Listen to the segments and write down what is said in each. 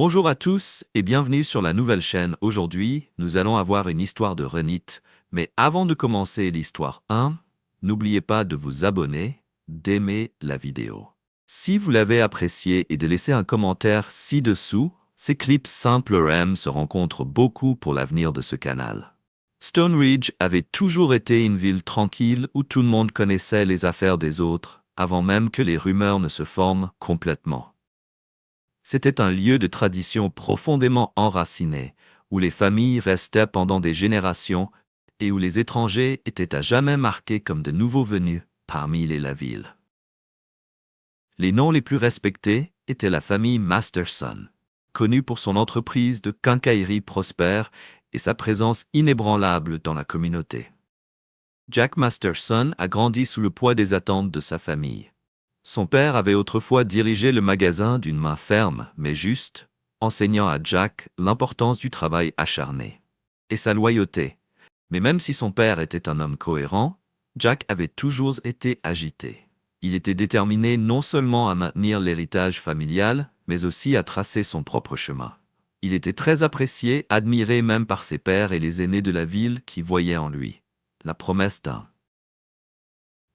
Bonjour à tous et bienvenue sur la nouvelle chaîne. Aujourd'hui, nous allons avoir une histoire de Renit. Mais avant de commencer l'histoire 1, n'oubliez pas de vous abonner, d'aimer la vidéo. Si vous l'avez apprécié et de laisser un commentaire ci-dessous, ces clips simples RM se rencontrent beaucoup pour l'avenir de ce canal. Stone Ridge avait toujours été une ville tranquille où tout le monde connaissait les affaires des autres, avant même que les rumeurs ne se forment complètement. C'était un lieu de tradition profondément enraciné, où les familles restaient pendant des générations et où les étrangers étaient à jamais marqués comme de nouveaux venus parmi la ville. Les noms les plus respectés étaient la famille Masterson, connue pour son entreprise de quincaillerie prospère et sa présence inébranlable dans la communauté. Jack Masterson a grandi sous le poids des attentes de sa famille. Son père avait autrefois dirigé le magasin d'une main ferme mais juste, enseignant à Jack l'importance du travail acharné et sa loyauté. Mais même si son père était un homme cohérent, Jack avait toujours été agité. Il était déterminé non seulement à maintenir l'héritage familial, mais aussi à tracer son propre chemin. Il était très apprécié, admiré même par ses pairs et les aînés de la ville qui voyaient en lui la promesse d'un.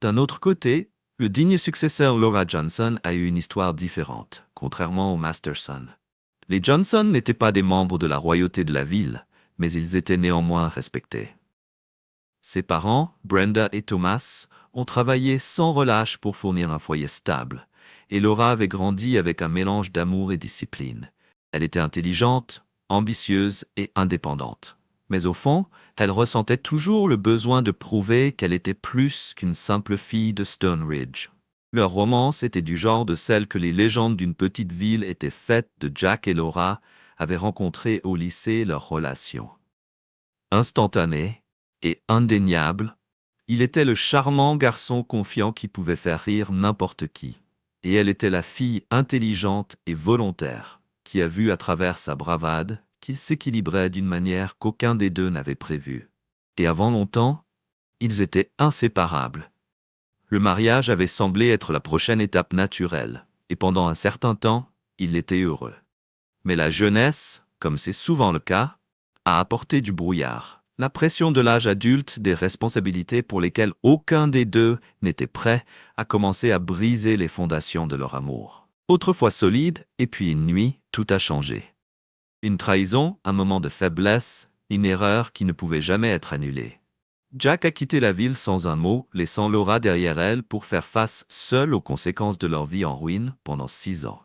D'un autre côté, le digne successeur Laura Johnson a eu une histoire différente, contrairement aux Masterson. Les Johnson n'étaient pas des membres de la royauté de la ville, mais ils étaient néanmoins respectés. Ses parents, Brenda et Thomas, ont travaillé sans relâche pour fournir un foyer stable, et Laura avait grandi avec un mélange d'amour et discipline. Elle était intelligente, ambitieuse et indépendante. Mais au fond, elle ressentait toujours le besoin de prouver qu'elle était plus qu'une simple fille de Stone Ridge. Leur romance était du genre de celle que les légendes d'une petite ville étaient faites de. Jack et Laura avaient rencontré au lycée leur relation. Instantanée et indéniable, il était le charmant garçon confiant qui pouvait faire rire n'importe qui. Et elle était la fille intelligente et volontaire, qui a vu à travers sa bravade qu'ils s'équilibraient d'une manière qu'aucun des deux n'avait prévue. Et avant longtemps, ils étaient inséparables. Le mariage avait semblé être la prochaine étape naturelle, et pendant un certain temps, ils étaient heureux. Mais la jeunesse, comme c'est souvent le cas, a apporté du brouillard. La pression de l'âge adulte, des responsabilités pour lesquelles aucun des deux n'était prêt, a commencé à briser les fondations de leur amour. Autrefois solide, et puis une nuit, tout a changé. Une trahison, un moment de faiblesse, une erreur qui ne pouvait jamais être annulée. Jack a quitté la ville sans un mot, laissant Laura derrière elle pour faire face seule aux conséquences de leur vie en ruine pendant 6 ans.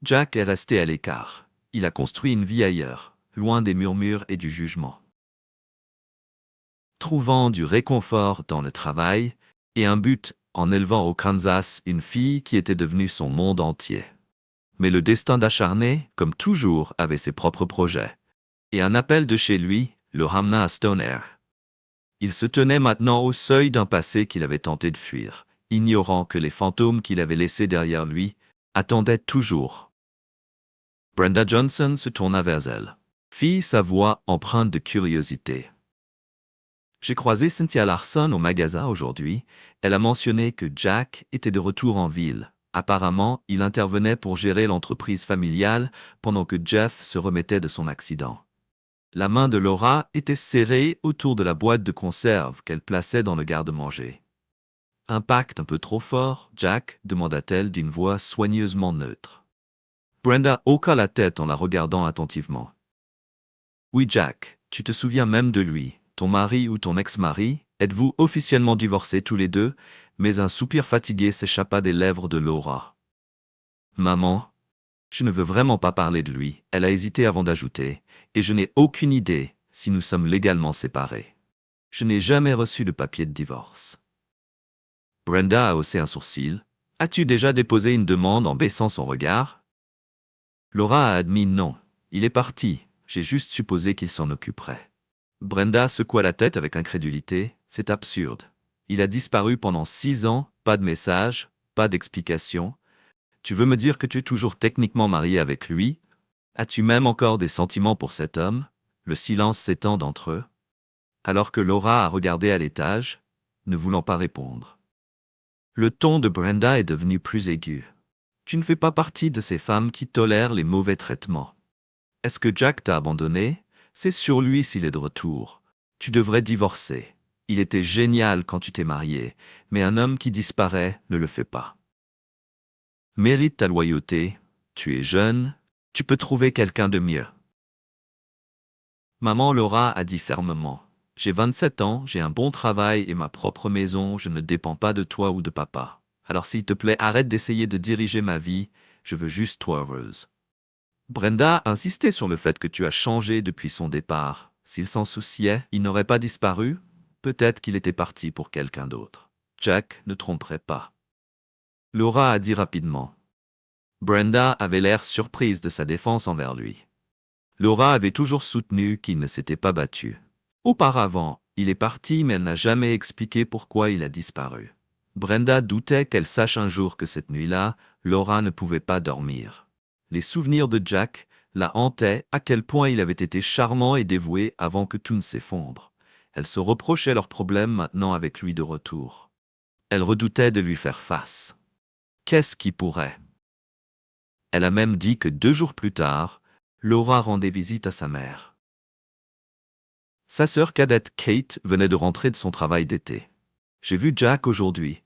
Jack est resté à l'écart. Il a construit une vie ailleurs, loin des murmures et du jugement. Trouvant du réconfort dans le travail et un but en élevant au Kansas une fille qui était devenue son monde entier. Mais le destin d'acharné, comme toujours, avait ses propres projets. Et un appel de chez lui le ramena à Stone Air. Il se tenait maintenant au seuil d'un passé qu'il avait tenté de fuir, ignorant que les fantômes qu'il avait laissés derrière lui attendaient toujours. Brenda Johnson se tourna vers elle, fit sa voix empreinte de curiosité. J'ai croisé Cynthia Larson au magasin aujourd'hui. Elle a mentionné que Jack était de retour en ville. Apparemment, il intervenait pour gérer l'entreprise familiale pendant que Jeff se remettait de son accident. La main de Laura était serrée autour de la boîte de conserve qu'elle plaçait dans le garde-manger. « Un pacte un peu trop fort, Jack ?» demanda-t-elle d'une voix soigneusement neutre. Brenda hoqua la tête en la regardant attentivement. « Oui, Jack, tu te souviens même de lui, ton mari ou ton ex-mari, êtes-vous officiellement divorcés tous les deux ?» Mais un soupir fatigué s'échappa des lèvres de Laura. « Maman, je ne veux vraiment pas parler de lui. » Elle a hésité avant d'ajouter. « Et je n'ai aucune idée si nous sommes légalement séparés. Je n'ai jamais reçu de papier de divorce. » Brenda a haussé un sourcil. « As-tu déjà déposé une demande en baissant son regard ?» Laura a admis non. « Il est parti. J'ai juste supposé qu'il s'en occuperait. » Brenda secoua la tête avec incrédulité. « C'est absurde. Il a disparu pendant 6 ans, pas de message, pas d'explication. Tu veux me dire que tu es toujours techniquement marié avec lui? As-tu même encore des sentiments pour cet homme ?» Le silence s'étend entre eux, alors que Laura a regardé à l'étage, ne voulant pas répondre. Le ton de Brenda est devenu plus aigu. Tu ne fais pas partie de ces femmes qui tolèrent les mauvais traitements. Est-ce que Jack t'a abandonné? C'est sur lui s'il est de retour. Tu devrais divorcer. Il était génial quand tu t'es marié, mais un homme qui disparaît ne le fait pas. Mérite ta loyauté, tu es jeune, tu peux trouver quelqu'un de mieux. Maman Laura a dit fermement. J'ai 27 ans, j'ai un bon travail et ma propre maison, je ne dépends pas de toi ou de papa. Alors s'il te plaît, arrête d'essayer de diriger ma vie, je veux juste toi heureuse. Brenda a insisté sur le fait que tu as changé depuis son départ. S'il s'en souciait, il n'aurait pas disparu. Peut-être qu'il était parti pour quelqu'un d'autre. Jack ne tromperait pas. Laura a dit rapidement. Brenda avait l'air surprise de sa défense envers lui. Laura avait toujours soutenu qu'il ne s'était pas battu. Auparavant, il est parti mais elle n'a jamais expliqué pourquoi il a disparu. Brenda doutait qu'elle sache un jour que cette nuit-là, Laura ne pouvait pas dormir. Les souvenirs de Jack la hantaient, à quel point il avait été charmant et dévoué avant que tout ne s'effondre. Elle se reprochait leurs problèmes maintenant avec lui de retour. Elle redoutait de lui faire face. Qu'est-ce qui pourrait? Elle a même dit que 2 jours plus tard, Laura rendait visite à sa mère. Sa sœur cadette Kate venait de rentrer de son travail d'été. J'ai vu Jack aujourd'hui.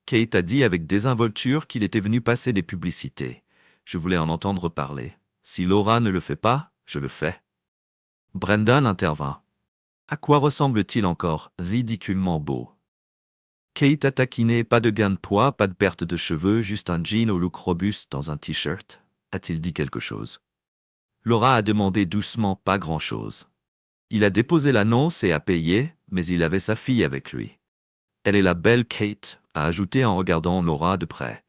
Kate a dit avec désinvolture qu'il était venu passer des publicités. Je voulais en entendre parler. Si Laura ne le fait pas, je le fais. Brendan intervint. À quoi ressemble-t-il encore? Ridiculement beau. Kate a taquiné, pas de gain de poids, pas de perte de cheveux, juste un jean au look robuste dans un t-shirt. A-t-il dit quelque chose? Laura a demandé doucement, pas grand-chose. Il a déposé l'annonce et a payé, mais il avait sa fille avec lui. Elle est la belle Kate, a ajouté en regardant Laura de près.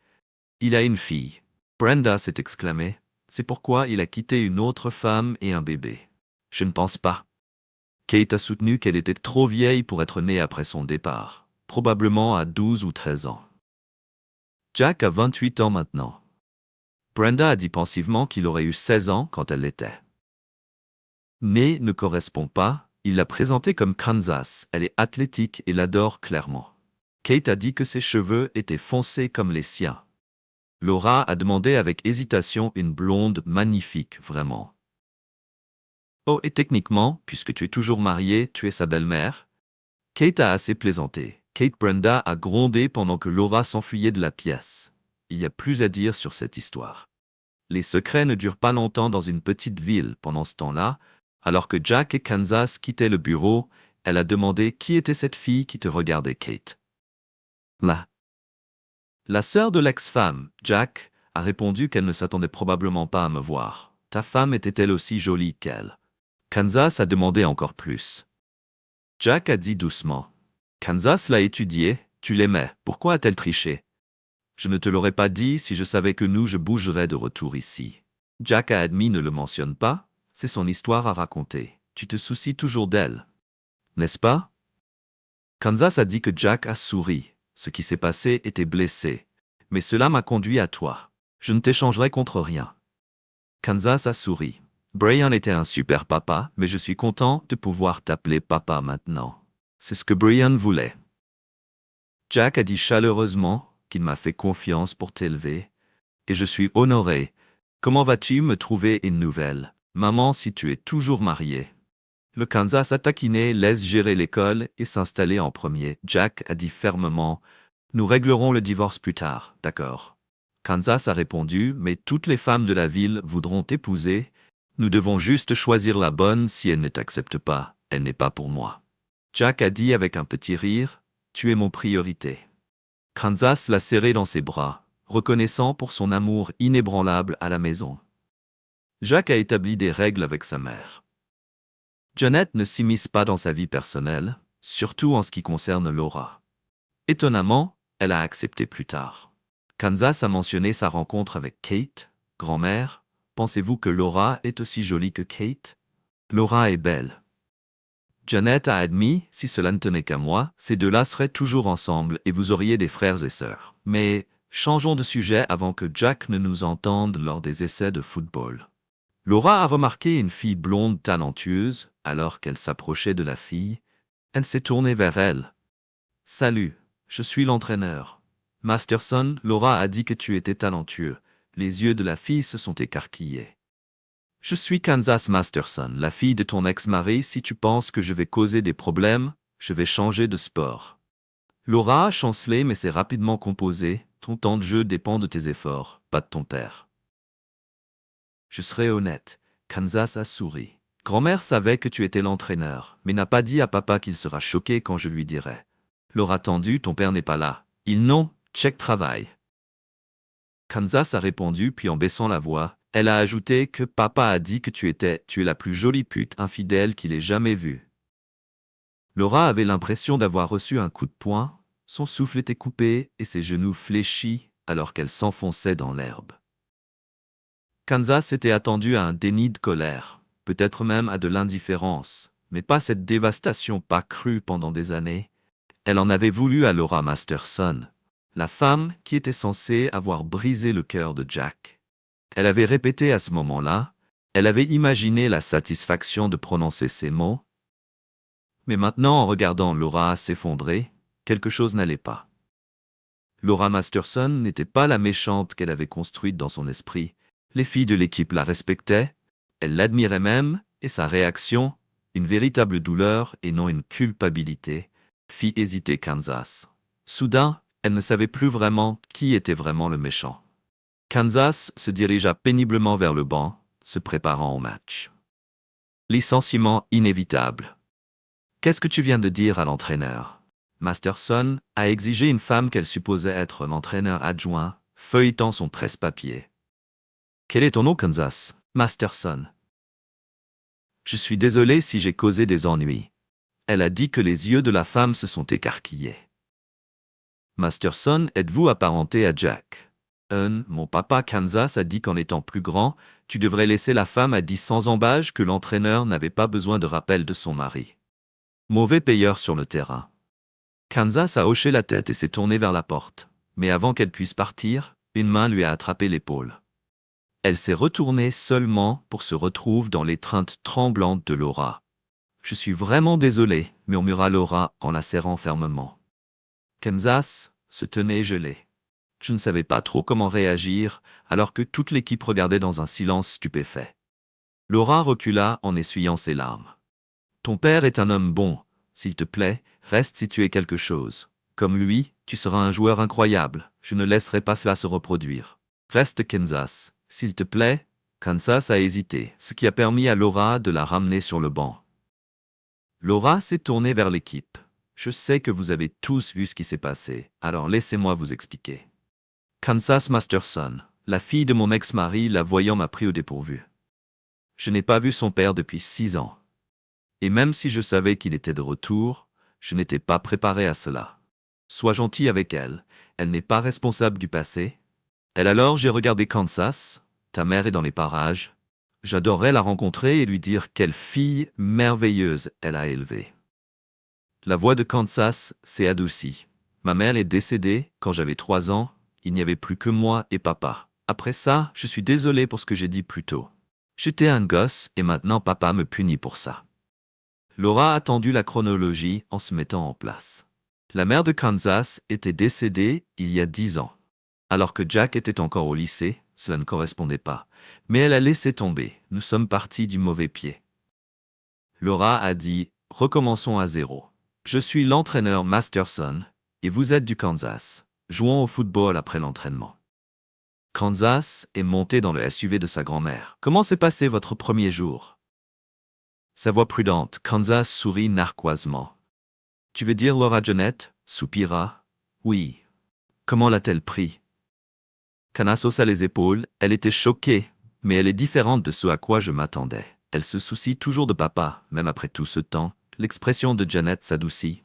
Il a une fille. Brenda s'est exclamée. C'est pourquoi il a quitté une autre femme et un bébé. Je ne pense pas. Kate a soutenu qu'elle était trop vieille pour être née après son départ, probablement à 12 ou 13 ans. Jack a 28 ans maintenant. Brenda a dit pensivement qu'il aurait eu 16 ans quand elle l'était. Mais ne correspond pas, il l'a présentée comme Kansas, elle est athlétique et l'adore clairement. Kate a dit que ses cheveux étaient foncés comme les siens. Laura a demandé avec hésitation une blonde magnifique, vraiment. Oh, et techniquement, puisque tu es toujours marié, tu es sa belle-mère? Kate a assez plaisanté. Kate Brenda a grondé pendant que Laura s'enfuyait de la pièce. Il y a plus à dire sur cette histoire. Les secrets ne durent pas longtemps dans une petite ville pendant ce temps-là. Alors que Jack et Kansas quittaient le bureau, elle a demandé qui était cette fille qui te regardait, Kate. La sœur de l'ex-femme, Jack, a répondu qu'elle ne s'attendait probablement pas à me voir. Ta femme était-elle aussi jolie qu'elle? Kansas a demandé encore plus. Jack a dit doucement. Kansas l'a étudiée, tu l'aimais, pourquoi a-t-elle triché? Je ne te l'aurais pas dit si je savais que je bougerais de retour ici. Jack a admis ne le mentionne pas, c'est son histoire à raconter. Tu te soucies toujours d'elle. N'est-ce pas? Kansas a dit que Jack a souri. Ce qui s'est passé était blessé. Mais cela m'a conduit à toi. Je ne t'échangerai contre rien. Kansas a souri. Brian était un super papa, mais je suis content de pouvoir t'appeler papa maintenant. C'est ce que Brian voulait. Jack a dit chaleureusement qu'il m'a fait confiance pour t'élever. Et je suis honoré. Comment vas-tu me trouver une nouvelle? Maman, si tu es toujours marié. Le Kansas a taquiné, laisse gérer l'école et s'installer en premier. Jack a dit fermement, nous réglerons le divorce plus tard, d'accord. Kansas a répondu, mais toutes les femmes de la ville voudront t'épouser. Nous devons juste choisir la bonne. Si elle ne t'accepte pas, elle n'est pas pour moi. Jack a dit avec un petit rire, tu es mon priorité. Kansas l'a serré dans ses bras, reconnaissant pour son amour inébranlable à la maison. Jack a établi des règles avec sa mère. Janet ne s'immisce pas dans sa vie personnelle, surtout en ce qui concerne Laura. Étonnamment, elle a accepté plus tard. Kansas a mentionné sa rencontre avec Kate. Grand-mère, pensez-vous que Laura est aussi jolie que Kate? Laura est belle. Janet a admis, si cela ne tenait qu'à moi, ces deux-là seraient toujours ensemble et vous auriez des frères et sœurs. Mais, changeons de sujet avant que Jack ne nous entende lors des essais de football. Laura a remarqué une fille blonde talentueuse, alors qu'elle s'approchait de la fille. Elle s'est tournée vers elle. Salut, je suis l'entraîneur. Masterson, Laura a dit que tu étais talentueux. Les yeux de la fille se sont écarquillés. Je suis Kansas Masterson, la fille de ton ex-mari. Si tu penses que je vais causer des problèmes, je vais changer de sport. Laura a chancelé mais s'est rapidement composée. Ton temps de jeu dépend de tes efforts, pas de ton père. Je serai honnête. Kansas a souri. Grand-mère savait que tu étais l'entraîneur, mais n'a pas dit à papa qu'il sera choqué quand je lui dirai. Laura tendu, ton père n'est pas là. Il non, check travail. Kansas a répondu, puis en baissant la voix, elle a ajouté que papa a dit que tu es la plus jolie pute infidèle qu'il ait jamais vue. Laura avait l'impression d'avoir reçu un coup de poing, son souffle était coupé et ses genoux fléchis alors qu'elle s'enfonçait dans l'herbe. Kansas était attendu à un déni de colère, peut-être même à de l'indifférence, mais pas cette dévastation pas crue pendant des années. Elle en avait voulu à Laura Masterson, la femme qui était censée avoir brisé le cœur de Jack. Elle avait répété à ce moment-là, elle avait imaginé la satisfaction de prononcer ces mots. Mais maintenant, en regardant Laura s'effondrer, quelque chose n'allait pas. Laura Masterson n'était pas la méchante qu'elle avait construite dans son esprit. Les filles de l'équipe la respectaient, elles l'admiraient même, et sa réaction, une véritable douleur et non une culpabilité, fit hésiter Kansas. Soudain, elle ne savait plus vraiment qui était vraiment le méchant. Kansas se dirigea péniblement vers le banc, se préparant au match. Licenciement inévitable. Qu'est-ce que tu viens de dire à l'entraîneur? Masterson a exigé une femme qu'elle supposait être l'entraîneur adjoint, feuilletant son presse-papier. Quel est ton nom, Kansas? Masterson. Je suis désolé si j'ai causé des ennuis. Elle a dit que les yeux de la femme se sont écarquillés. Masterson, êtes-vous apparenté à Jack? Mon papa Kansas a dit qu'en étant plus grand, tu devrais laisser la femme à 10 sans embâge, que l'entraîneur n'avait pas besoin de rappel de son mari. Mauvais payeur sur le terrain. Kansas a hoché la tête et s'est tourné vers la porte, mais avant qu'elle puisse partir, une main lui a attrapé l'épaule. Elle s'est retournée seulement pour se retrouver dans l'étreinte tremblante de Laura. « Je suis vraiment désolé », murmura Laura en la serrant fermement. Kansas se tenait gelé. Je ne savais pas trop comment réagir, alors que toute l'équipe regardait dans un silence stupéfait. Laura recula en essuyant ses larmes. « Ton père est un homme bon. S'il te plaît, reste si tu es quelque chose. Comme lui, tu seras un joueur incroyable. Je ne laisserai pas cela se reproduire. Reste, Kansas. S'il te plaît. » Kansas a hésité, ce qui a permis à Laura de la ramener sur le banc. Laura s'est tournée vers l'équipe. « Je sais que vous avez tous vu ce qui s'est passé, alors laissez-moi vous expliquer. » Kansas Masterson, la fille de mon ex-mari, la voyant, m'a pris au dépourvu. Je n'ai pas vu son père depuis 6 ans. Et même si je savais qu'il était de retour, je n'étais pas préparé à cela. Sois gentil avec elle, elle n'est pas responsable du passé. Alors j'ai regardé Kansas, ta mère est dans les parages. J'adorerais la rencontrer et lui dire quelle fille merveilleuse elle a élevée. La voix de Kansas s'est adoucie. Ma mère est décédée quand j'avais 3 ans, il n'y avait plus que moi et papa. Après ça, je suis désolé pour ce que j'ai dit plus tôt. J'étais un gosse et maintenant papa me punit pour ça. Laura a attendu la chronologie en se mettant en place. La mère de Kansas était décédée il y a 10 ans. Alors que Jack était encore au lycée, cela ne correspondait pas. Mais elle a laissé tomber, nous sommes partis du mauvais pied. Laura a dit, recommençons à zéro. Je suis l'entraîneur Masterson, et vous êtes du Kansas. Jouons au football après l'entraînement. Kansas est monté dans le SUV de sa grand-mère. Comment s'est passé votre premier jour? Sa voix prudente, Kansas sourit narquoisement. Tu veux dire Laura Jeanette? Soupira. Oui. Comment l'a-t-elle pris? Kansas haussa les épaules, elle était choquée, mais elle est différente de ce à quoi je m'attendais. Elle se soucie toujours de papa, même après tout ce temps. L'expression de Janet s'adoucit.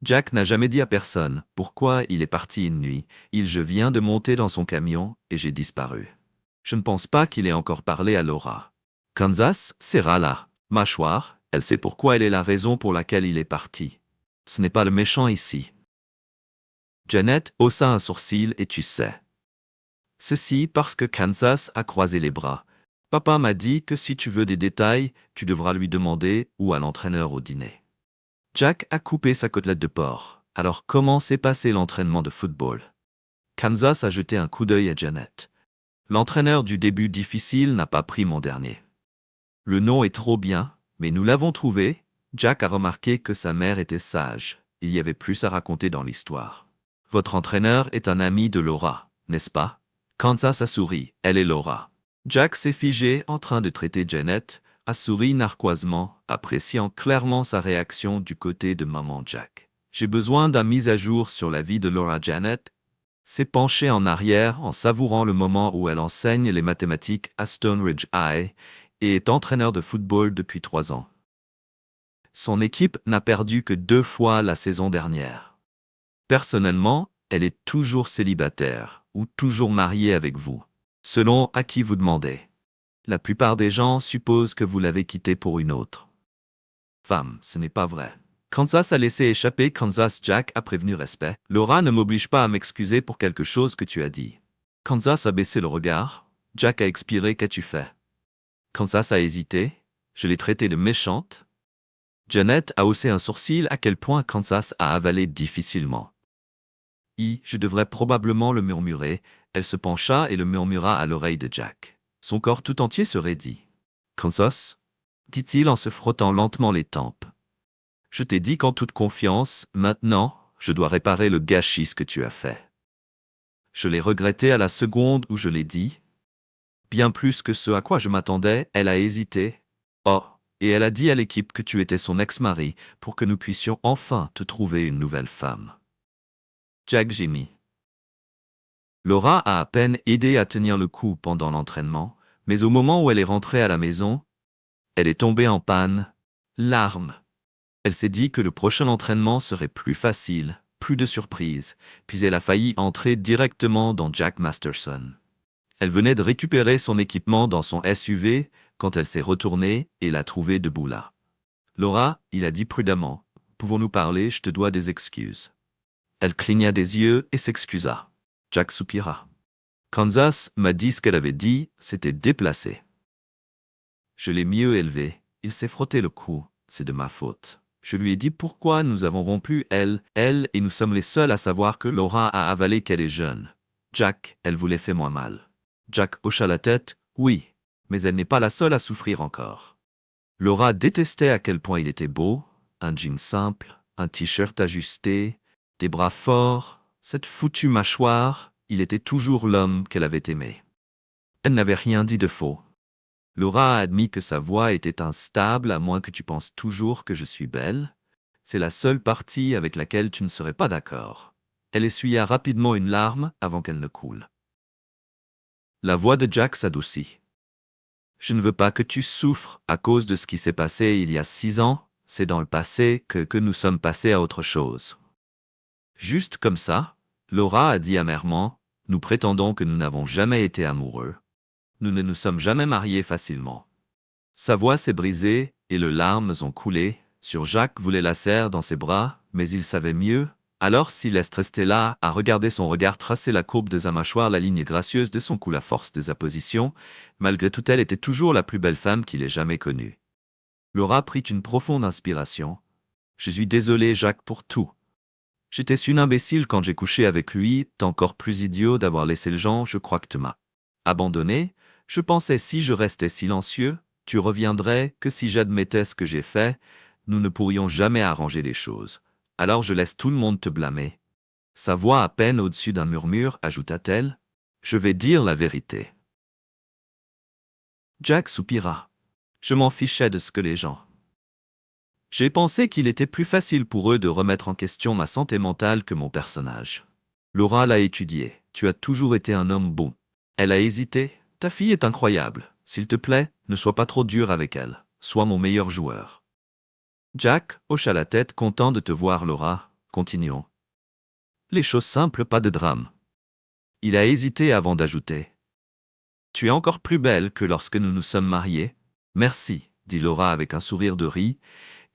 Jack n'a jamais dit à personne pourquoi il est parti une nuit. Je viens de monter dans son camion et j'ai disparu. Je ne pense pas qu'il ait encore parlé à Laura. Kansas serra la mâchoire, elle sait pourquoi elle est la raison pour laquelle il est parti. Ce n'est pas le méchant ici. Janet haussa un sourcil et tu sais. Ceci parce que Kansas a croisé les bras. Papa m'a dit que si tu veux des détails, tu devras lui demander ou à l'entraîneur au dîner. Jack a coupé sa côtelette de porc. Alors comment s'est passé l'entraînement de football? Kansas a jeté un coup d'œil à Janet. L'entraîneur du début difficile n'a pas pris mon dernier. Le nom est trop bien, mais nous l'avons trouvé. Jack a remarqué que sa mère était sage. Il y avait plus à raconter dans l'histoire. Votre entraîneur est un ami de Laura, n'est-ce pas? Kansas a souri. Elle est Laura. Jack s'est figé en train de traiter Janet, a souri narquoisement, appréciant clairement sa réaction du côté de maman Jack. J'ai besoin d'un mise à jour sur la vie de Laura. Janet s'est penchée en arrière en savourant le moment où elle enseigne les mathématiques à Stonebridge High et est entraîneur de football depuis 3 ans. Son équipe n'a perdu que 2 fois la saison dernière. Personnellement, elle est toujours célibataire ou toujours mariée avec vous, selon à qui vous demandez. La plupart des gens supposent que vous l'avez quittée pour une autre femme. Ce n'est pas vrai. Kansas a laissé échapper. Kansas. Jack a prévenu respect. Laura ne m'oblige pas à m'excuser pour quelque chose que tu as dit. Kansas a baissé le regard. Jack a expiré. Qu'as-tu fait? Kansas a hésité. Je l'ai traitée de méchante. Janet a haussé un sourcil. À quel point Kansas a avalé difficilement. Je devrais probablement le murmurer. Elle se pencha et le murmura à l'oreille de Jack. Son corps tout entier se raidit. Kansas, dit-il en se frottant lentement les tempes. Je t'ai dit qu'en toute confiance, maintenant, je dois réparer le gâchis que tu as fait. Je l'ai regretté à la seconde où je l'ai dit. Bien plus que ce à quoi je m'attendais, elle a hésité. Oh, et elle a dit à l'équipe que tu étais son ex-mari pour que nous puissions enfin te trouver une nouvelle femme. Jack gémit. Laura a à peine aidé à tenir le coup pendant l'entraînement, mais au moment où elle est rentrée à la maison, elle est tombée en panne, larmes. Elle s'est dit que le prochain entraînement serait plus facile, plus de surprises, puis elle a failli entrer directement dans Jack Masterson. Elle venait de récupérer son équipement dans son SUV quand elle s'est retournée et l'a trouvé debout là. Laura, il a dit prudemment, pouvons-nous parler, je te dois des excuses. Elle cligna des yeux et s'excusa. Jack soupira. Kansas m'a dit ce qu'elle avait dit, c'était déplacé. Je l'ai mieux élevé, il s'est frotté le cou, c'est de ma faute. Je lui ai dit pourquoi nous avons rompu elle, et nous sommes les seuls à savoir que Laura a avalé qu'elle est jeune. Jack, elle vous l'a fait moins mal. Jack hocha la tête, oui, mais elle n'est pas la seule à souffrir encore. Laura détestait à quel point il était beau, un jean simple, un t-shirt ajusté, des bras forts, cette foutue mâchoire, il était toujours l'homme qu'elle avait aimé. Elle n'avait rien dit de faux. Laura a admis que sa voix était instable à moins que tu penses toujours que je suis belle. C'est la seule partie avec laquelle tu ne serais pas d'accord. Elle essuya rapidement une larme avant qu'elle ne coule. La voix de Jack s'adoucit. Je ne veux pas que tu souffres à cause de ce qui s'est passé il y a 6 ans. C'est dans le passé que nous sommes passés à autre chose. Juste comme ça, Laura a dit amèrement, nous prétendons que nous n'avons jamais été amoureux. Nous ne nous sommes jamais mariés facilement. Sa voix s'est brisée et les larmes ont coulé. Sur Jack voulait la serre dans ses bras, mais il savait mieux. Alors Céleste restait là, à regarder son regard tracer la courbe de sa mâchoire, la ligne gracieuse de son cou, la force de sa position. Malgré tout, elle était toujours la plus belle femme qu'il ait jamais connue. Laura prit une profonde inspiration. Je suis désolé, Jack, pour tout. J'étais une imbécile quand j'ai couché avec lui, t'es encore plus idiot d'avoir laissé le gens, je crois que tu m'as abandonné. Je pensais si je restais silencieux, tu reviendrais, que si j'admettais ce que j'ai fait, nous ne pourrions jamais arranger les choses. Alors je laisse tout le monde te blâmer. Sa voix à peine au-dessus d'un murmure, ajouta-t-elle. Je vais dire la vérité. Jack soupira. Je m'en fichais de ce que les gens. J'ai pensé qu'il était plus facile pour eux de remettre en question ma santé mentale que mon personnage. Laura l'a étudié. Tu as toujours été un homme bon. Elle a hésité. Ta fille est incroyable. S'il te plaît, ne sois pas trop dur avec elle. Sois mon meilleur joueur. Jack hocha la tête, content de te voir, Laura. Continuons. Les choses simples, pas de drame. Il a hésité avant d'ajouter. Tu es encore plus belle que lorsque nous nous sommes mariés. Merci, dit Laura avec un sourire de riz.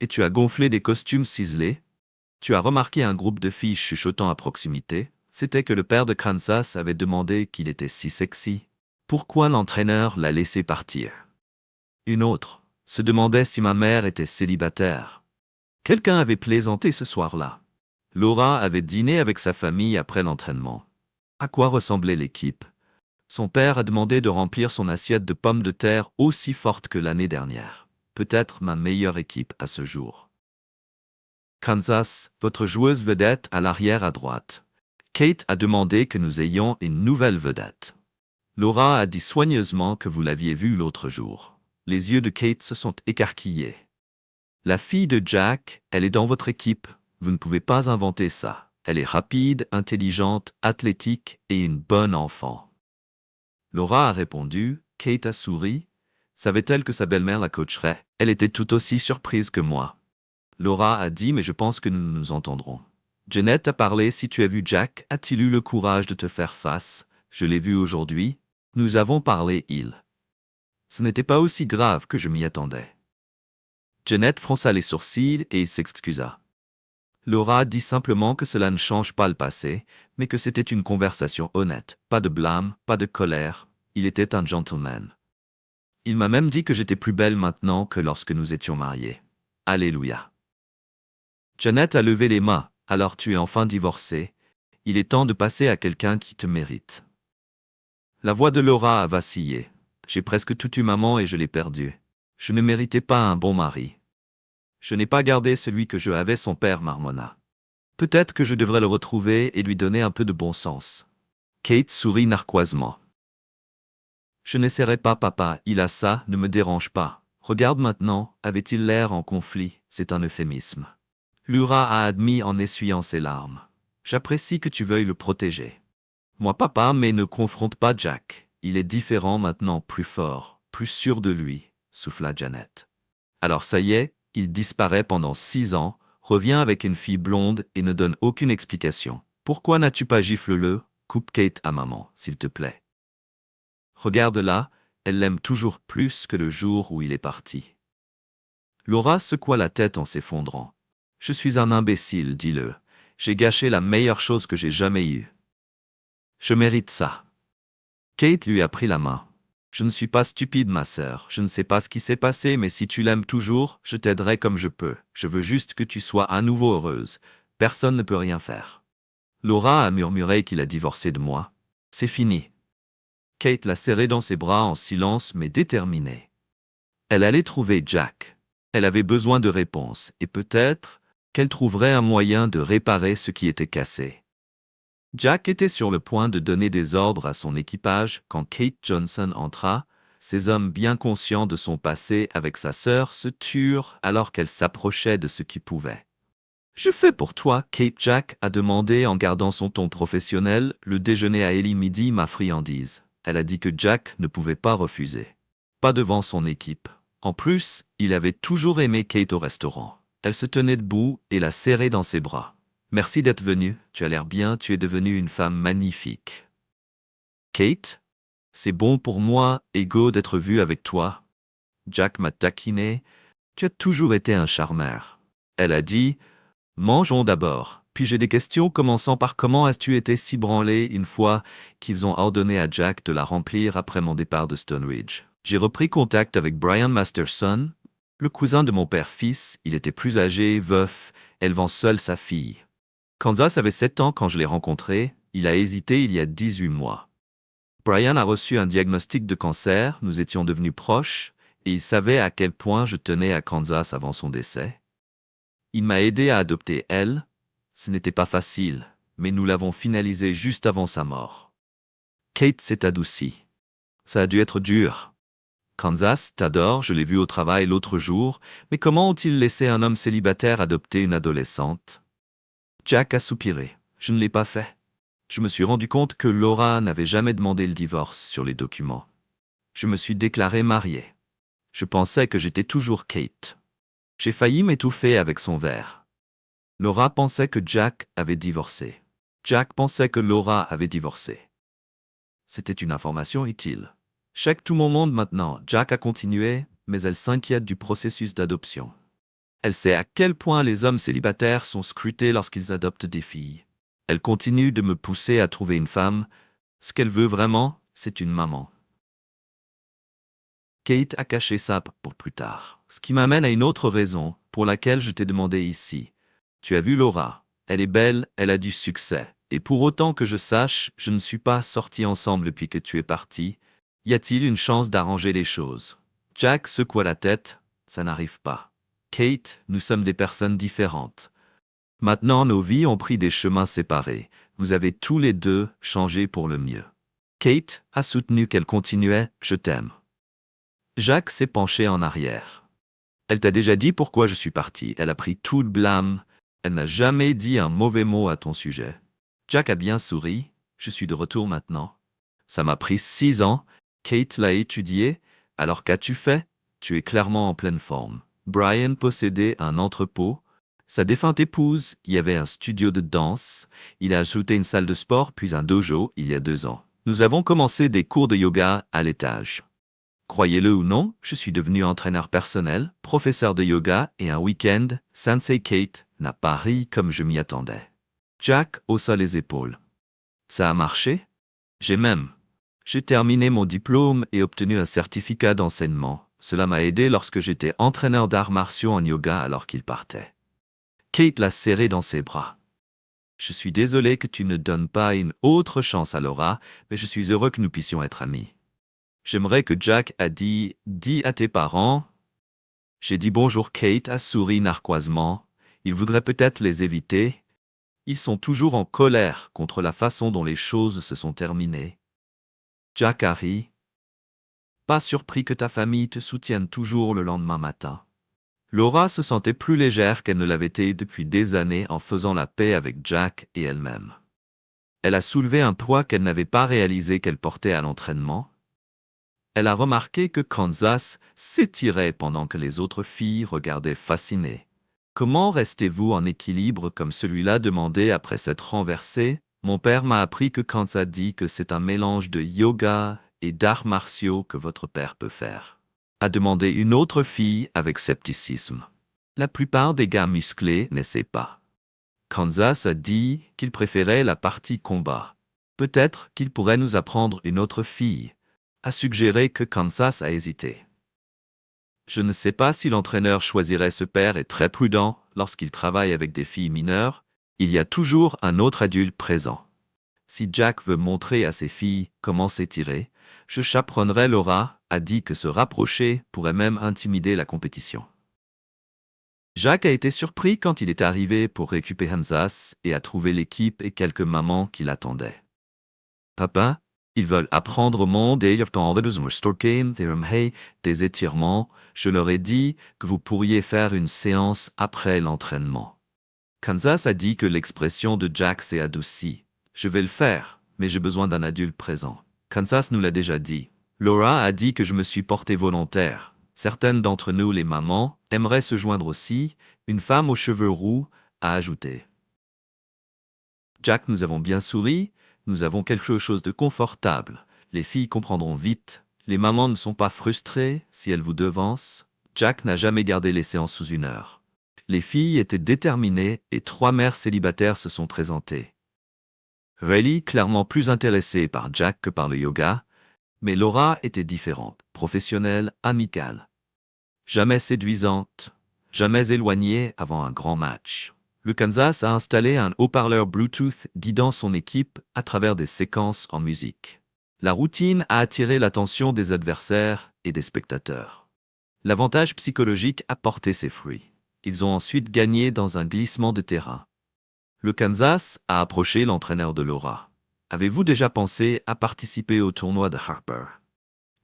Et tu as gonflé des costumes ciselés. Tu as remarqué un groupe de filles chuchotant à proximité. C'était que le père de Kansas avait demandé qu'il était si sexy. Pourquoi l'entraîneur l'a laissé partir? Une autre se demandait si ma mère était célibataire. Quelqu'un avait plaisanté ce soir-là. Laura avait dîné avec sa famille après l'entraînement. À quoi ressemblait l'équipe? Son père a demandé de remplir son assiette de pommes de terre aussi forte que l'année dernière. Peut-être ma meilleure équipe à ce jour. Kansas, votre joueuse vedette à l'arrière à droite. Kate a demandé que nous ayons une nouvelle vedette. Laura a dit soigneusement que vous l'aviez vue l'autre jour. Les yeux de Kate se sont écarquillés. La fille de Jack, elle est dans votre équipe. Vous ne pouvez pas inventer ça. Elle est rapide, intelligente, athlétique et une bonne enfant. Laura a répondu, Kate a souri. Savait-elle que sa belle-mère la coacherait? Elle était tout aussi surprise que moi. Laura a dit, mais je pense que nous nous entendrons. Jeanette a parlé, si tu as vu Jack, a-t-il eu le courage de te faire face? Je l'ai vu aujourd'hui. Nous avons parlé, Ce n'était pas aussi grave que je m'y attendais. Jeanette fronça les sourcils et s'excusa. Laura dit simplement que cela ne change pas le passé, mais que c'était une conversation honnête, pas de blâme, pas de colère. Il était un gentleman. Il m'a même dit que j'étais plus belle maintenant que lorsque nous étions mariés. Alléluia. Jeanette a levé les mains. Alors tu es enfin divorcée. Il est temps de passer à quelqu'un qui te mérite. La voix de Laura a vacillé. J'ai presque tout eu maman et je l'ai perdue. Je ne méritais pas un bon mari. Je n'ai pas gardé celui que je avais, son père marmonna. Peut-être que je devrais le retrouver et lui donner un peu de bon sens. Kate sourit narquoisement. Je n'essaierai pas, papa, il a ça, ne me dérange pas. Regarde maintenant, avait-il l'air en conflit, c'est un euphémisme. Laura a admis en essuyant ses larmes. J'apprécie que tu veuilles le protéger. Moi, papa, mais ne confronte pas Jack. Il est différent maintenant, plus fort, plus sûr de lui, souffla Janet. Alors ça y est, il disparaît pendant 6 ans, revient avec une fille blonde et ne donne aucune explication. Pourquoi n'as-tu pas gifle-le? Coupe Kate à maman, s'il te plaît. Regarde-la, elle l'aime toujours plus que le jour où il est parti. Laura secoua la tête en s'effondrant. Je suis un imbécile, dis-le. J'ai gâché la meilleure chose que j'ai jamais eue. Je mérite ça. Kate lui a pris la main. Je ne suis pas stupide, ma sœur. Je ne sais pas ce qui s'est passé, mais si tu l'aimes toujours, je t'aiderai comme je peux. Je veux juste que tu sois à nouveau heureuse. Personne ne peut rien faire. Laura a murmuré qu'il a divorcé de moi. C'est fini. Kate l'a serré dans ses bras en silence mais déterminée. Elle allait trouver Jack. Elle avait besoin de réponses, et peut-être qu'elle trouverait un moyen de réparer ce qui était cassé. Jack était sur le point de donner des ordres à son équipage quand Kate Johnson entra. Ces hommes bien conscients de son passé avec sa sœur se turent alors qu'elle s'approchait de ce qui pouvait. « Je fais pour toi, Kate. » Jack a demandé en gardant son ton professionnel. Le déjeuner à Ellie midi, ma friandise. Elle a dit que Jack ne pouvait pas refuser. Pas devant son équipe. En plus, il avait toujours aimé Kate au restaurant. Elle se tenait debout et la serrait dans ses bras. « Merci d'être venue, tu as l'air bien, tu es devenue une femme magnifique. » Kate, c'est bon pour moi, Ego, d'être vue avec toi. Jack m'a taquiné. Tu as toujours été un charmeur. Elle a dit, mangeons d'abord. Puis j'ai des questions commençant par comment as-tu été si branlé une fois qu'ils ont ordonné à Jack de la remplir après mon départ de Stonebridge. J'ai repris contact avec Brian Masterson, le cousin de mon père-fils. Il était plus âgé, veuf, élevant seul sa fille. Kansas avait 7 ans quand je l'ai rencontré. Il a hésité il y a 18 mois. Brian a reçu un diagnostic de cancer, nous étions devenus proches, et il savait à quel point je tenais à Kansas avant son décès. Il m'a aidé à adopter elle. Ce n'était pas facile, mais nous l'avons finalisé juste avant sa mort. Kate s'est adoucie. Ça a dû être dur. Kansas t'adore, je l'ai vu au travail l'autre jour, mais comment ont-ils laissé un homme célibataire adopter une adolescente? Jack a soupiré. Je ne l'ai pas fait. Je me suis rendu compte que Laura n'avait jamais demandé le divorce sur les documents. Je me suis déclaré marié. Je pensais que j'étais toujours Kate. J'ai failli m'étouffer avec son verre. Laura pensait que Jack avait divorcé. Jack pensait que Laura avait divorcé. C'était une information utile. Check tout mon monde maintenant. Jack a continué, mais elle s'inquiète du processus d'adoption. Elle sait à quel point les hommes célibataires sont scrutés lorsqu'ils adoptent des filles. Elle continue de me pousser à trouver une femme. Ce qu'elle veut vraiment, c'est une maman. Kate a caché ça pour plus tard. Ce qui m'amène à une autre raison pour laquelle je t'ai demandé ici. Tu as vu Laura. Elle est belle, elle a du succès. Et pour autant que je sache, je ne suis pas sortis ensemble depuis que tu es parti. Y a-t-il une chance d'arranger les choses? Jack secoua la tête. Ça n'arrive pas. Kate, nous sommes des personnes différentes. Maintenant, nos vies ont pris des chemins séparés. Vous avez tous les deux changé pour le mieux. Kate a soutenu qu'elle continuait « Je t'aime ». Jack s'est penché en arrière. Elle t'a déjà dit pourquoi je suis parti. Elle a pris tout le blâme. Elle n'a jamais dit un mauvais mot à ton sujet. Jack a bien souri. Je suis de retour maintenant. Ça m'a pris 6 ans. Kate l'a étudié. Alors qu'as-tu fait? Tu es clairement en pleine forme. Brian possédait un entrepôt. Sa défunte épouse y avait un studio de danse. Il a ajouté une salle de sport puis un dojo il y a 2 ans. Nous avons commencé des cours de yoga à l'étage. Croyez-le ou non, je suis devenu entraîneur personnel, professeur de yoga et un week-end, Sensei Kate n'a pas ri comme je m'y attendais. Jack haussa les épaules. Ça a marché? J'ai terminé mon diplôme et obtenu un certificat d'enseignement. Cela m'a aidé lorsque j'étais entraîneur d'arts martiaux en yoga alors qu'il partait. Kate l'a serré dans ses bras. Je suis désolé que tu ne donnes pas une autre chance à Laura, mais je suis heureux que nous puissions être amis. J'aimerais que Jack a dit à tes parents. J'ai dit bonjour. Kate a souri narquoisement. Il voudrait peut-être les éviter. Ils sont toujours en colère contre la façon dont les choses se sont terminées. Jack a ri. Pas surpris que ta famille te soutienne toujours le lendemain matin. Laura se sentait plus légère qu'elle ne l'avait été depuis des années en faisant la paix avec Jack et elle-même. Elle a soulevé un poids qu'elle n'avait pas réalisé qu'elle portait à l'entraînement. Elle a remarqué que Kansas s'étirait pendant que les autres filles regardaient fascinées. Comment restez-vous en équilibre comme celui-là demandait après s'être renversé? Mon père m'a appris que Kansas dit que c'est un mélange de yoga et d'arts martiaux que votre père peut faire. A demandé une autre fille avec scepticisme. La plupart des gars musclés n'essaient pas. Kansas a dit qu'il préférait la partie combat. Peut-être qu'il pourrait nous apprendre une autre fille. A suggéré que Kansas a hésité. Je ne sais pas si l'entraîneur choisirait ce père est très prudent lorsqu'il travaille avec des filles mineures. Il y a toujours un autre adulte présent. Si Jack veut montrer à ses filles comment s'étirer, je chaperonnerai Laura, a dit que se rapprocher pourrait même intimider la compétition. Jack a été surpris quand il est arrivé pour récupérer Kansas et a trouvé l'équipe et quelques mamans qui l'attendaient. Papa, ils veulent apprendre au monde et des étirements. Je leur ai dit que vous pourriez faire une séance après l'entraînement. Kansas a dit que l'expression de Jack s'est adoucie. Je vais le faire, mais j'ai besoin d'un adulte présent. Kansas nous l'a déjà dit. Laura a dit que je me suis porté volontaire. Certaines d'entre nous, les mamans, aimeraient se joindre aussi. Une femme aux cheveux roux a ajouté. Jack, nous avons bien souri. Nous avons quelque chose de confortable. Les filles comprendront vite. Les mamans ne sont pas frustrées si elles vous devancent. Jack n'a jamais gardé les séances sous 1 heure. Les filles étaient déterminées et 3 mères célibataires se sont présentées. Riley, clairement plus intéressée par Jack que par le yoga, mais Laura était différente, professionnelle, amicale. Jamais séduisante, jamais éloignée avant un grand match. Le Kansas a installé un haut-parleur Bluetooth guidant son équipe à travers des séquences en musique. La routine a attiré l'attention des adversaires et des spectateurs. L'avantage psychologique a porté ses fruits. Ils ont ensuite gagné dans un glissement de terrain. Le Kansas a approché l'entraîneur de Laura. Avez-vous déjà pensé à participer au tournoi de Harper?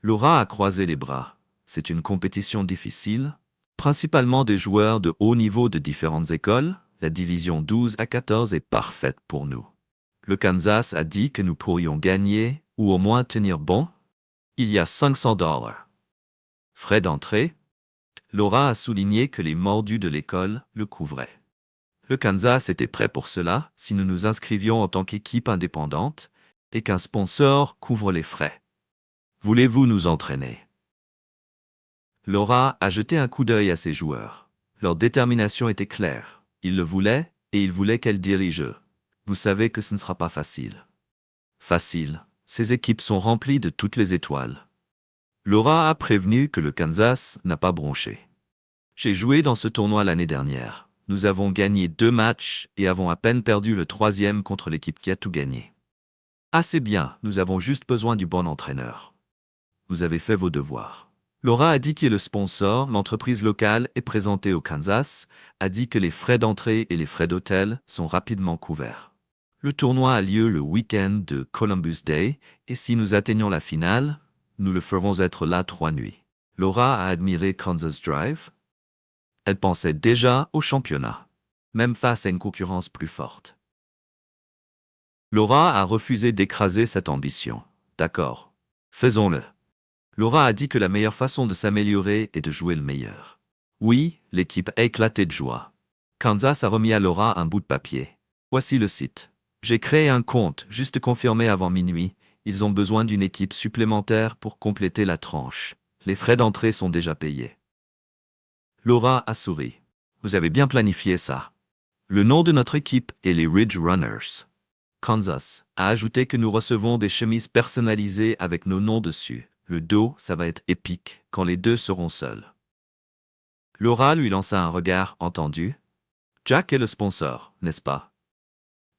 Laura a croisé les bras. C'est une compétition difficile, principalement des joueurs de haut niveau de différentes écoles. La division 12 à 14 est parfaite pour nous. Le Kansas a dit que nous pourrions gagner ou au moins tenir bon. Il y a $500. Frais d'entrée. Laura a souligné que les mordus de l'école le couvraient. Le Kansas était prêt pour cela si nous nous inscrivions en tant qu'équipe indépendante et qu'un sponsor couvre les frais. Voulez-vous nous entraîner? Laura a jeté un coup d'œil à ses joueurs. Leur détermination était claire. Ils le voulaient, et ils voulaient qu'elle dirige. Vous savez que ce ne sera pas facile. Facile. Ces équipes sont remplies de toutes les étoiles. Laura a prévenu que le Kansas n'a pas bronché. J'ai joué dans ce tournoi l'année dernière. Nous avons gagné 2 matchs et avons à peine perdu le 3e contre l'équipe qui a tout gagné. Assez bien, nous avons juste besoin du bon entraîneur. Vous avez fait vos devoirs. Laura a dit qui est le sponsor, l'entreprise locale est présentée au Kansas, a dit que les frais d'entrée et les frais d'hôtel sont rapidement couverts. Le tournoi a lieu le week-end de Columbus Day, et si nous atteignons la finale, nous le ferons être là 3 nuits. Laura a admiré Kansas Drive. Elle pensait déjà au championnat, même face à une concurrence plus forte. Laura a refusé d'écraser cette ambition. D'accord. Faisons-le. Laura a dit que la meilleure façon de s'améliorer est de jouer le meilleur. Oui, l'équipe a éclaté de joie. Kansas a remis à Laura un bout de papier. Voici le site. J'ai créé un compte, juste confirmé avant minuit. Ils ont besoin d'une équipe supplémentaire pour compléter la tranche. Les frais d'entrée sont déjà payés. Laura a souri. Vous avez bien planifié ça. Le nom de notre équipe est les Ridge Runners. Kansas a ajouté que nous recevons des chemises personnalisées avec nos noms dessus. Le dos, ça va être épique quand les deux seront seuls. Laura lui lança un regard entendu. Jack est le sponsor, n'est-ce pas?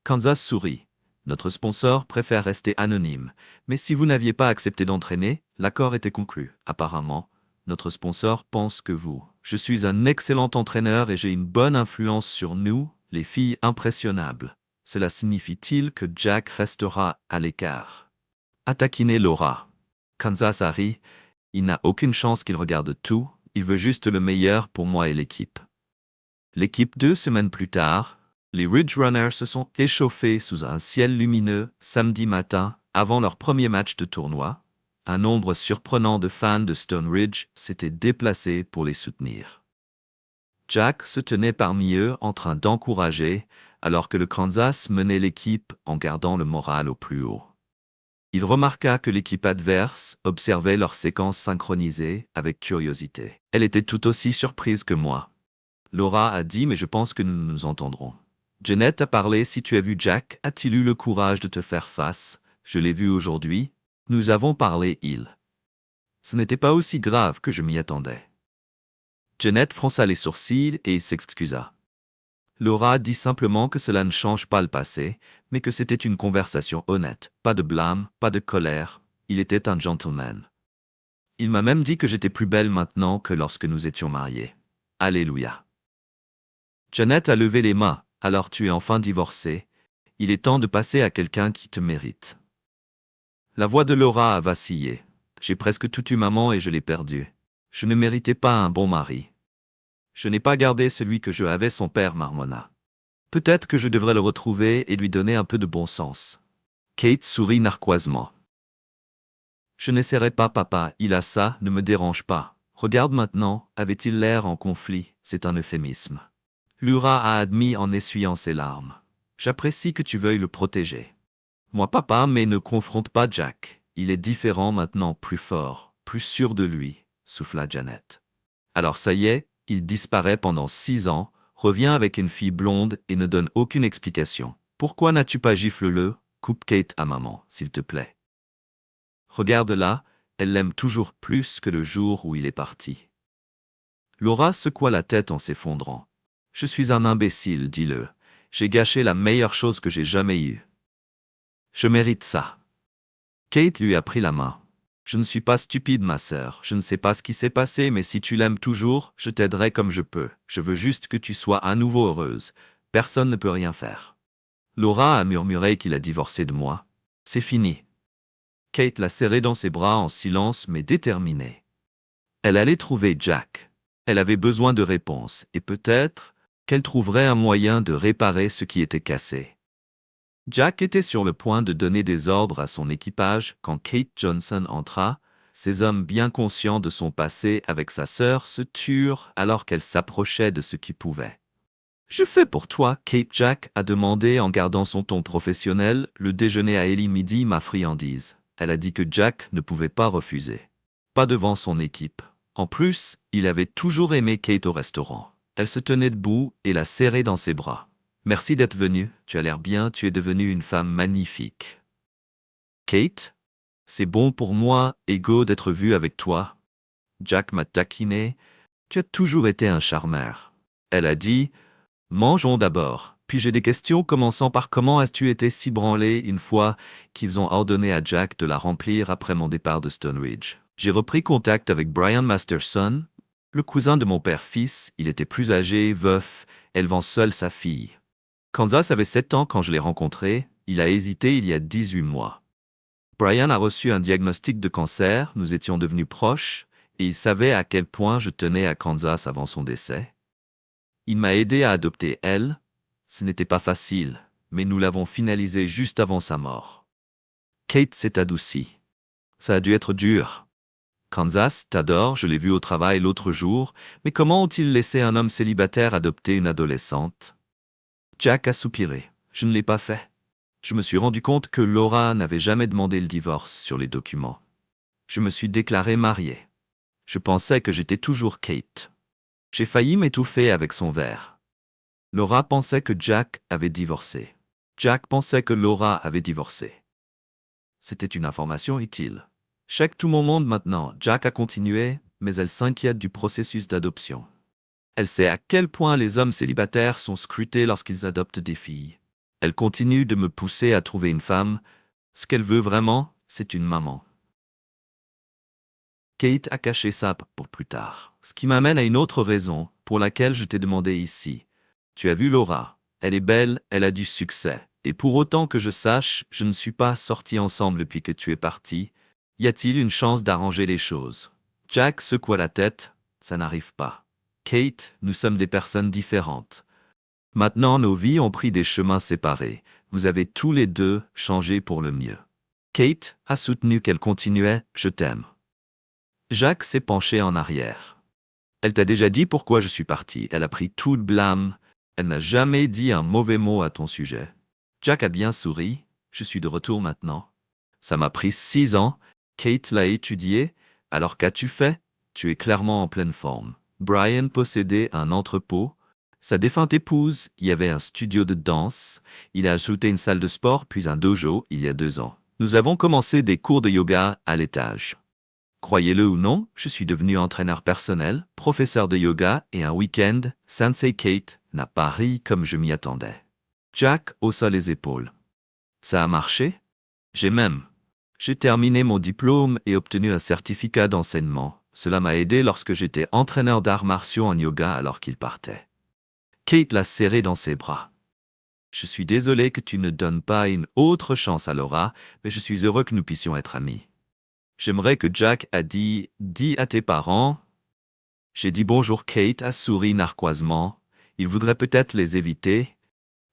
Kansas sourit. Notre sponsor préfère rester anonyme, mais si vous n'aviez pas accepté d'entraîner, l'accord était conclu. Apparemment, notre sponsor pense que vous. Je suis un excellent entraîneur et j'ai une bonne influence sur nous, les filles impressionnables. Cela signifie-t-il que Jack restera à l'écart? A taquiné Laura. Kansas a ri. Il n'a aucune chance qu'il regarde tout, il veut juste le meilleur pour moi et l'équipe. L'équipe 2 semaines plus tard, les Ridge Runners se sont échauffés sous un ciel lumineux samedi matin avant leur premier match de tournoi. Un nombre surprenant de fans de Stone Ridge s'étaient déplacés pour les soutenir. Jack se tenait parmi eux en train d'encourager, alors que le Kansas menait l'équipe en gardant le moral au plus haut. Il remarqua que l'équipe adverse observait leur séquence synchronisée avec curiosité. Elle était tout aussi surprise que moi. Laura a dit « Mais je pense que nous nous entendrons ». Jeanette a parlé « Si tu as vu Jack, a-t-il eu le courage de te faire face? Je l'ai vu aujourd'hui. Nous avons parlé il. Ce n'était pas aussi grave que je m'y attendais. » Jeanette fronça les sourcils et s'excusa. Laura dit simplement que cela ne change pas le passé, mais que c'était une conversation honnête, pas de blâme, pas de colère. Il était un gentleman. Il m'a même dit que j'étais plus belle maintenant que lorsque nous étions mariés. Alléluia. Jeanette a levé les mains. Alors tu es enfin divorcé. Il est temps de passer à quelqu'un qui te mérite. La voix de Laura a vacillé. J'ai presque tout eu maman et je l'ai perdu. Je ne méritais pas un bon mari. Je n'ai pas gardé celui que je avais, son père marmonna. Peut-être que je devrais le retrouver et lui donner un peu de bon sens. Kate sourit narquoisement. Je n'essaierai pas, papa, il a ça, ne me dérange pas. Regarde maintenant, avait-il l'air en conflit, c'est un euphémisme. Laura a admis en essuyant ses larmes. J'apprécie que tu veuilles le protéger. Moi, papa, mais ne confronte pas Jack. Il est différent maintenant, plus fort, plus sûr de lui, souffla Janet. Alors ça y est, il disparaît pendant 6 ans, revient avec une fille blonde et ne donne aucune explication. Pourquoi n'as-tu pas gifle-le? Coupe Kate à maman, s'il te plaît. Regarde-la, elle l'aime toujours plus que le jour où il est parti. Laura secoua la tête en s'effondrant. Je suis un imbécile, dis-le. J'ai gâché la meilleure chose que j'ai jamais eue. Je mérite ça. Kate lui a pris la main. Je ne suis pas stupide, ma sœur. Je ne sais pas ce qui s'est passé, mais si tu l'aimes toujours, je t'aiderai comme je peux. Je veux juste que tu sois à nouveau heureuse. Personne ne peut rien faire. Laura a murmuré qu'il a divorcé de moi. C'est fini. Kate l'a serré dans ses bras en silence mais déterminée. Elle allait trouver Jack. Elle avait besoin de réponses, et peut-être qu'elle trouverait un moyen de réparer ce qui était cassé. Jack était sur le point de donner des ordres à son équipage quand Kate Johnson entra. Ces hommes bien conscients de son passé avec sa sœur se turent alors qu'elle s'approchait de ce qui pouvait. « Je fais pour toi, Kate. » Jack a demandé en gardant son ton professionnel. Le déjeuner à Ellie midi ma friandise. Elle a dit que Jack ne pouvait pas refuser. Pas devant son équipe. En plus, il avait toujours aimé Kate au restaurant. Elle se tenait debout et la serrait dans ses bras. « Merci d'être venue, tu as l'air bien, tu es devenue une femme magnifique. » Kate, c'est bon pour moi, Ego, d'être vue avec toi. Jack m'a taquiné. Tu as toujours été un charmeur. Elle a dit, Mangeons d'abord. Puis j'ai des questions commençant par comment as-tu été si branlé une fois qu'ils ont ordonné à Jack de la remplir après mon départ de Stone Ridge. J'ai repris contact avec Brian Masterson, le cousin de mon père-fils. Il était plus âgé, veuf, élevant seul sa fille. Kansas avait 7 ans quand je l'ai rencontré. Il a hésité il y a 18 mois. Brian a reçu un diagnostic de cancer, nous étions devenus proches, et il savait à quel point je tenais à Kansas avant son décès. Il m'a aidé à adopter elle. Ce n'était pas facile, mais nous l'avons finalisé juste avant sa mort. Kate s'est adoucie. Ça a dû être dur. Kansas t'adore, je l'ai vu au travail l'autre jour, mais comment ont-ils laissé un homme célibataire adopter une adolescente? Jack a soupiré. Je ne l'ai pas fait. Je me suis rendu compte que Laura n'avait jamais demandé le divorce sur les documents. Je me suis déclaré marié. Je pensais que j'étais toujours Kate. J'ai failli m'étouffer avec son verre. Laura pensait que Jack avait divorcé. Jack pensait que Laura avait divorcé. C'était une information utile. Check tout mon monde maintenant. Jack a continué, mais elle s'inquiète du processus d'adoption. Elle sait à quel point les hommes célibataires sont scrutés lorsqu'ils adoptent des filles. Elle continue de me pousser à trouver une femme. Ce qu'elle veut vraiment, c'est une maman. Kate a caché ça pour plus tard. Ce qui m'amène à une autre raison pour laquelle je t'ai demandé ici. Tu as vu Laura. Elle est belle, elle a du succès. Et pour autant que je sache, je ne suis pas sortis ensemble depuis que tu es parti. Y a-t-il une chance d'arranger les choses? Jack secoua la tête. Ça n'arrive pas. Kate, nous sommes des personnes différentes. Maintenant, nos vies ont pris des chemins séparés. Vous avez tous les deux changé pour le mieux. Kate a soutenu qu'elle continuait « Je t'aime ». Jack s'est penché en arrière. Elle t'a déjà dit pourquoi je suis parti. Elle a pris tout le blâme. Elle n'a jamais dit un mauvais mot à ton sujet. Jack a bien souri. Je suis de retour maintenant. Ça m'a pris 6 ans. Kate l'a étudié. Alors qu'as-tu fait? Tu es clairement en pleine forme. Brian possédait un entrepôt. Sa défunte épouse y avait un studio de danse. Il a ajouté une salle de sport puis un dojo il y a 2 ans. Nous avons commencé des cours de yoga à l'étage. Croyez-le ou non, je suis devenu entraîneur personnel, professeur de yoga et un week-end, Sensei Kate n'a pas ri comme je m'y attendais. Jack haussa les épaules. Ça a marché? J'ai terminé mon diplôme et obtenu un certificat d'enseignement. Cela m'a aidé lorsque j'étais entraîneur d'arts martiaux en yoga alors qu'il partait. Kate l'a serré dans ses bras. Je suis désolé que tu ne donnes pas une autre chance à Laura, mais je suis heureux que nous puissions être amis. J'aimerais que Jack a dit à tes parents. J'ai dit bonjour. Kate a souri narquoisement. Il voudrait peut-être les éviter.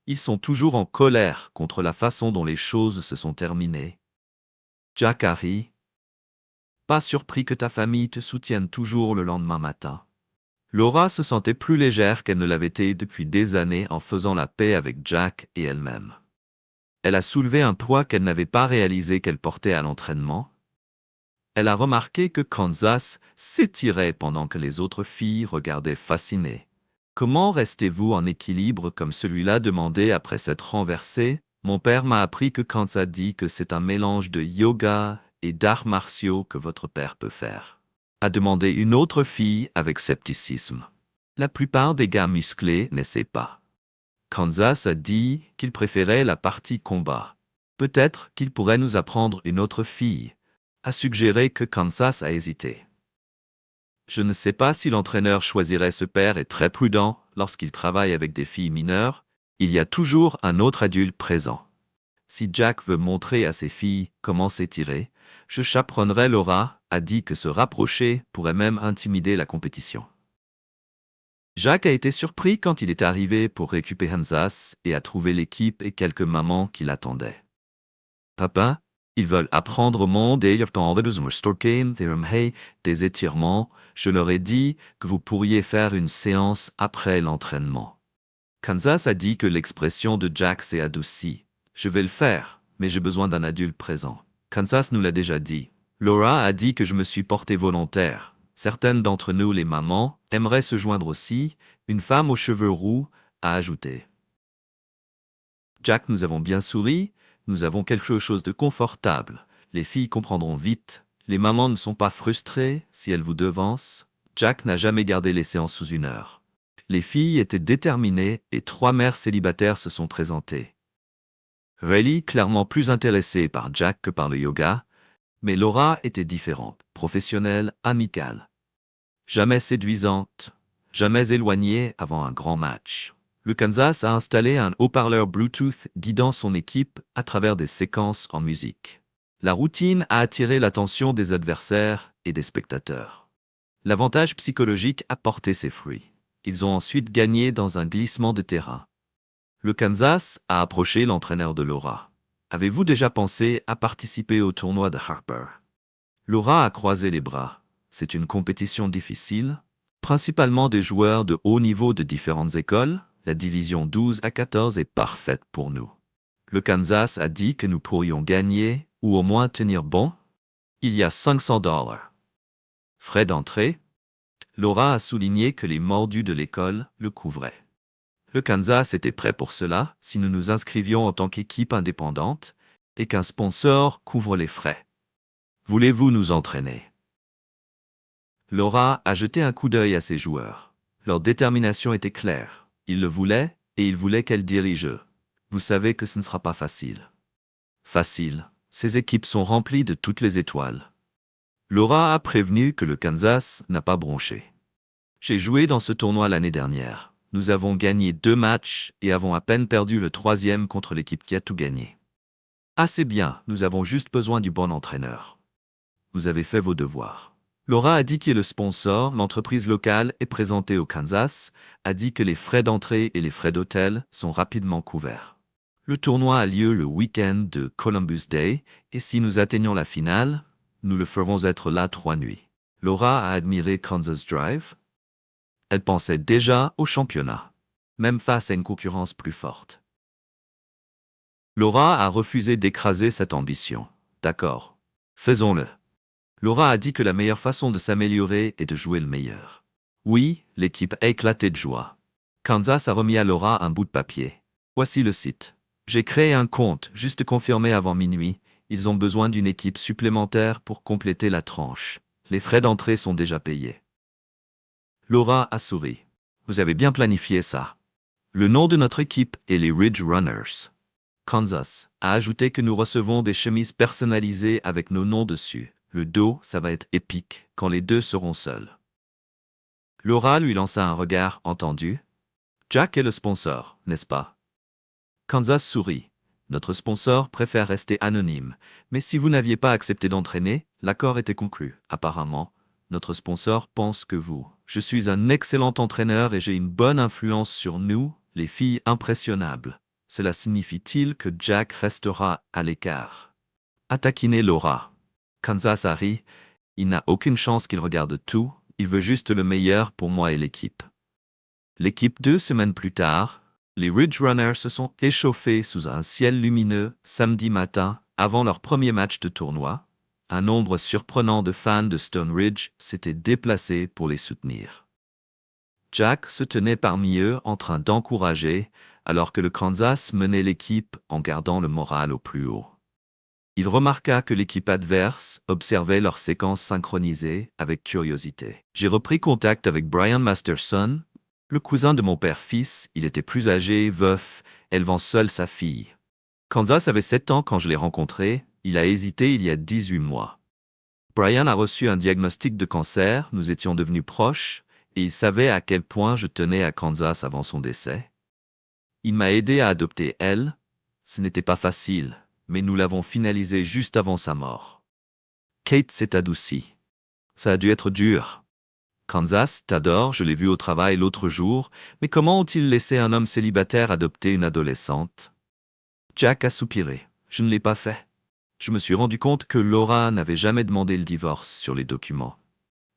Ils sont toujours en colère contre la façon dont les choses se sont terminées. Jack a ri. Pas surpris que ta famille te soutienne toujours le lendemain matin. Laura se sentait plus légère qu'elle ne l'avait été depuis des années en faisant la paix avec Jack et elle-même. Elle a soulevé un poids qu'elle n'avait pas réalisé qu'elle portait à l'entraînement. Elle a remarqué que Kansas s'étirait pendant que les autres filles regardaient fascinées. Comment restez-vous en équilibre comme celui-là demandait après s'être renversé? Mon père m'a appris que Kansas dit que c'est un mélange de yoga et d'arts martiaux que votre père peut faire. A demandé une autre fille avec scepticisme. La plupart des gars musclés n'essaient pas. Kansas a dit qu'il préférait la partie combat. Peut-être qu'il pourrait nous apprendre une autre fille. A suggéré que Kansas a hésité. Je ne sais pas si l'entraîneur choisirait ce père est très prudent lorsqu'il travaille avec des filles mineures. Il y a toujours un autre adulte présent. Si Jack veut montrer à ses filles comment s'étirer, je chaperonnerai Laura, a dit que se rapprocher pourrait même intimider la compétition. Jack a été surpris quand il est arrivé pour récupérer Kansas et a trouvé l'équipe et quelques mamans qui l'attendaient. Papa, ils veulent apprendre au monde et des étirements. Je leur ai dit que vous pourriez faire une séance après l'entraînement. Kansas a dit que l'expression de Jack s'est adoucie. Je vais le faire, mais j'ai besoin d'un adulte présent. Kansas nous l'a déjà dit. Laura a dit que je me suis porté volontaire. Certaines d'entre nous, les mamans, aimeraient se joindre aussi. Une femme aux cheveux roux a ajouté. Jack, nous avons bien souri. Nous avons quelque chose de confortable. Les filles comprendront vite. Les mamans ne sont pas frustrées si elles vous devancent. Jack n'a jamais gardé les séances sous 1 heure. Les filles étaient déterminées et 3 mères célibataires se sont présentées. Riley, clairement plus intéressée par Jack que par le yoga, mais Laura était différente, professionnelle, amicale. Jamais séduisante, jamais éloignée avant un grand match. Le Kansas a installé un haut-parleur Bluetooth guidant son équipe à travers des séquences en musique. La routine a attiré l'attention des adversaires et des spectateurs. L'avantage psychologique a porté ses fruits. Ils ont ensuite gagné dans un glissement de terrain. Le Kansas a approché l'entraîneur de Laura. Avez-vous déjà pensé à participer au tournoi de Harper? Laura a croisé les bras. C'est une compétition difficile, principalement des joueurs de haut niveau de différentes écoles. La division 12 à 14 est parfaite pour nous. Le Kansas a dit que nous pourrions gagner, ou au moins tenir bon. Il y a $500. Frais d'entrée? Laura a souligné que les mordus de l'école le couvraient. Le Kansas était prêt pour cela si nous nous inscrivions en tant qu'équipe indépendante et qu'un sponsor couvre les frais. Voulez-vous nous entraîner? Laura a jeté un coup d'œil à ses joueurs. Leur détermination était claire. Ils le voulaient et ils voulaient qu'elle dirige. Vous savez que ce ne sera pas facile. Facile. Ces équipes sont remplies de toutes les étoiles. Laura a prévenu que le Kansas n'a pas bronché. J'ai joué dans ce tournoi l'année dernière. Nous avons gagné 2 matchs et avons à peine perdu le 3e contre l'équipe qui a tout gagné. Assez bien, nous avons juste besoin du bon entraîneur. Vous avez fait vos devoirs. Laura a dit que le sponsor, l'entreprise locale est présentée au Kansas, a dit que les frais d'entrée et les frais d'hôtel sont rapidement couverts. Le tournoi a lieu le week-end de Columbus Day et si nous atteignons la finale, nous le ferons être là 3 nuits. Laura a admiré Kansas Drive. Elle pensait déjà au championnat, même face à une concurrence plus forte. Laura a refusé d'écraser cette ambition. D'accord, faisons-le. Laura a dit que la meilleure façon de s'améliorer est de jouer le meilleur. Oui, l'équipe a éclaté de joie. Kansas a remis à Laura un bout de papier. Voici le site. J'ai créé un compte, juste confirmé avant minuit. Ils ont besoin d'une équipe supplémentaire pour compléter la tranche. Les frais d'entrée sont déjà payés. Laura a souri. Vous avez bien planifié ça. Le nom de notre équipe est les Ridge Runners. Kansas a ajouté que nous recevons des chemises personnalisées avec nos noms dessus. Le dos, ça va être épique quand les deux seront seuls. Laura lui lança un regard entendu. Jack est le sponsor, n'est-ce pas? Kansas sourit. Notre sponsor préfère rester anonyme, mais si vous n'aviez pas accepté d'entraîner, l'accord était conclu. Apparemment, notre sponsor pense que vous. Je suis un excellent entraîneur et j'ai une bonne influence sur nous, les filles impressionnables. Cela signifie-t-il que Jack restera à l'écart? A taquiné Laura. Kansas a ri. Il n'a aucune chance qu'il regarde tout, il veut juste le meilleur pour moi et l'équipe. L'équipe 2 semaines plus tard, les Ridge Runners se sont échauffés sous un ciel lumineux samedi matin avant leur premier match de tournoi. Un nombre surprenant de fans de Stone Ridge s'étaient déplacés pour les soutenir. Jack se tenait parmi eux en train d'encourager, alors que le Kansas menait l'équipe en gardant le moral au plus haut. Il remarqua que l'équipe adverse observait leur séquence synchronisée avec curiosité. J'ai repris contact avec Brian Masterson, le cousin de mon père-fils. Il était plus âgé, veuf, élevant seul sa fille. Kansas avait 7 ans quand je l'ai rencontré. Il a hésité il y a 18 mois. Brian a reçu un diagnostic de cancer, nous étions devenus proches, et il savait à quel point je tenais à Kansas avant son décès. Il m'a aidé à adopter elle. Ce n'était pas facile, mais nous l'avons finalisé juste avant sa mort. Kate s'est adoucie. Ça a dû être dur. Kansas t'adore, je l'ai vu au travail l'autre jour, mais comment ont-ils laissé un homme célibataire adopter une adolescente? Jack a soupiré. Je ne l'ai pas fait. Je me suis rendu compte que Laura n'avait jamais demandé le divorce sur les documents.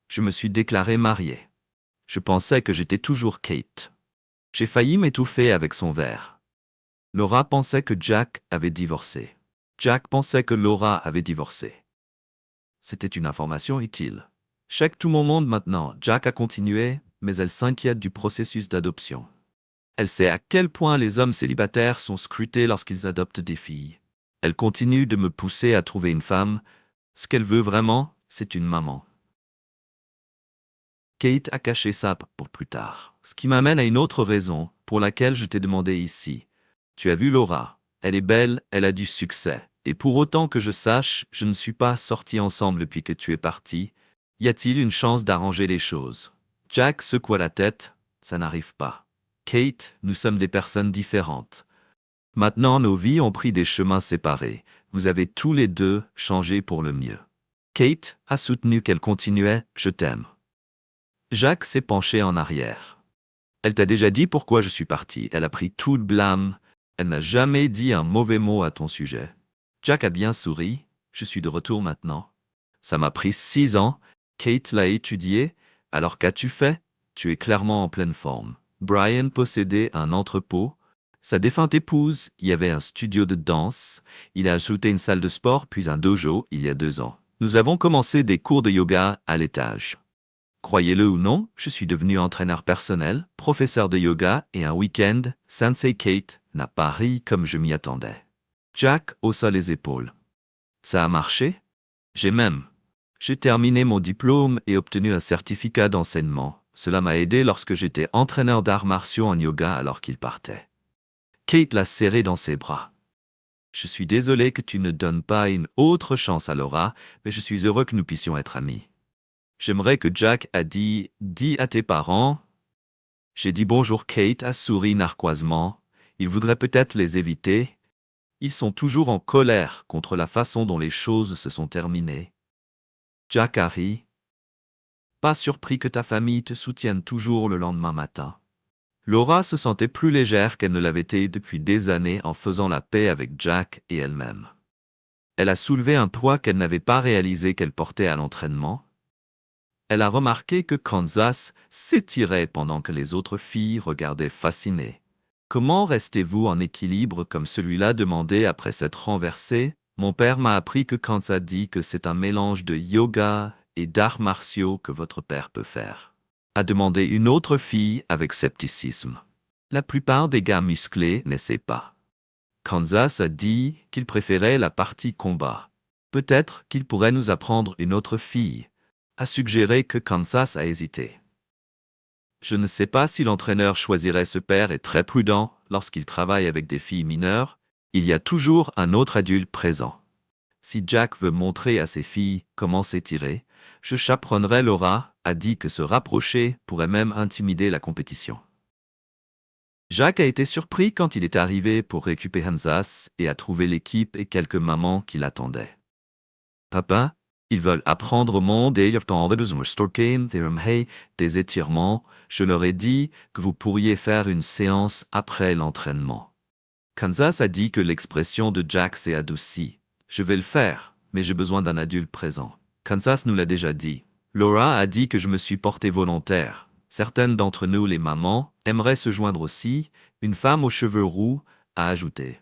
Je me suis déclaré marié. Je pensais que j'étais toujours Kate. J'ai failli m'étouffer avec son verre. Laura pensait que Jack avait divorcé. Jack pensait que Laura avait divorcé. C'était une information utile. Check tout mon monde maintenant. Jack a continué, mais elle s'inquiète du processus d'adoption. Elle sait à quel point les hommes célibataires sont scrutés lorsqu'ils adoptent des filles. Elle continue de me pousser à trouver une femme. Ce qu'elle veut vraiment, c'est une maman. Kate a caché ça pour plus tard. Ce qui m'amène à une autre raison pour laquelle je t'ai demandé ici. Tu as vu Laura. Elle est belle, elle a du succès. Et pour autant que je sache, je ne suis pas sortis ensemble depuis que tu es parti. Y a-t-il une chance d'arranger les choses? Jack secoua la tête. Ça n'arrive pas. Kate, nous sommes des personnes différentes. Maintenant, nos vies ont pris des chemins séparés. Vous avez tous les deux changé pour le mieux. Kate a soutenu qu'elle continuait « Je t'aime ». Jack s'est penché en arrière. Elle t'a déjà dit pourquoi je suis parti. Elle a pris tout le blâme. Elle n'a jamais dit un mauvais mot à ton sujet. Jack a bien souri. Je suis de retour maintenant. Ça m'a pris 6 ans. Kate l'a étudié. Alors qu'as-tu fait? Tu es clairement en pleine forme. Brian possédait un entrepôt. Sa défunte épouse y avait un studio de danse. Il a ajouté une salle de sport puis un dojo il y a 2 ans. Nous avons commencé des cours de yoga à l'étage. Croyez-le ou non, je suis devenu entraîneur personnel, professeur de yoga et un week-end, Sensei Kate n'a pas ri comme je m'y attendais. Jack haussa les épaules. Ça a marché? J'ai terminé mon diplôme et obtenu un certificat d'enseignement. Cela m'a aidé lorsque j'étais entraîneur d'arts martiaux en yoga alors qu'il partait. Kate l'a serré dans ses bras. Je suis désolé que tu ne donnes pas une autre chance à Laura, mais je suis heureux que nous puissions être amis. J'aimerais que Jack a dit à tes parents. J'ai dit bonjour. Kate a souri narquoisement. Il voudrait peut-être les éviter. Ils sont toujours en colère contre la façon dont les choses se sont terminées. Jack a ri. Pas surpris que ta famille te soutienne toujours le lendemain matin. Laura se sentait plus légère qu'elle ne l'avait été depuis des années en faisant la paix avec Jack et elle-même. Elle a soulevé un poids qu'elle n'avait pas réalisé qu'elle portait à l'entraînement. Elle a remarqué que Kansas s'étirait pendant que les autres filles regardaient fascinées. Comment restez-vous en équilibre comme celui-là demandait après s'être renversé? Mon père m'a appris que Kansas dit que c'est un mélange de yoga et d'arts martiaux que votre père peut faire. A demandé une autre fille avec scepticisme. La plupart des gars musclés n'essaient pas. Kansas a dit qu'il préférait la partie combat. Peut-être qu'il pourrait nous apprendre une autre fille. A suggéré que Kansas a hésité. Je ne sais pas si l'entraîneur choisirait ce père est très prudent lorsqu'il travaille avec des filles mineures. Il y a toujours un autre adulte présent. Si Jack veut montrer à ses filles comment s'étirer, je chaperonnerai Laura, a dit que se rapprocher pourrait même intimider la compétition. Jack a été surpris quand il est arrivé pour récupérer Kansas et a trouvé l'équipe et quelques mamans qui l'attendaient. Papa, ils veulent apprendre au monde et des étirements. Je leur ai dit que vous pourriez faire une séance après l'entraînement. Kansas a dit que l'expression de Jack s'est adoucie. Je vais le faire, mais j'ai besoin d'un adulte présent. Kansas nous l'a déjà dit. Laura a dit que je me suis porté volontaire. Certaines d'entre nous, les mamans, aimeraient se joindre aussi. Une femme aux cheveux roux a ajouté.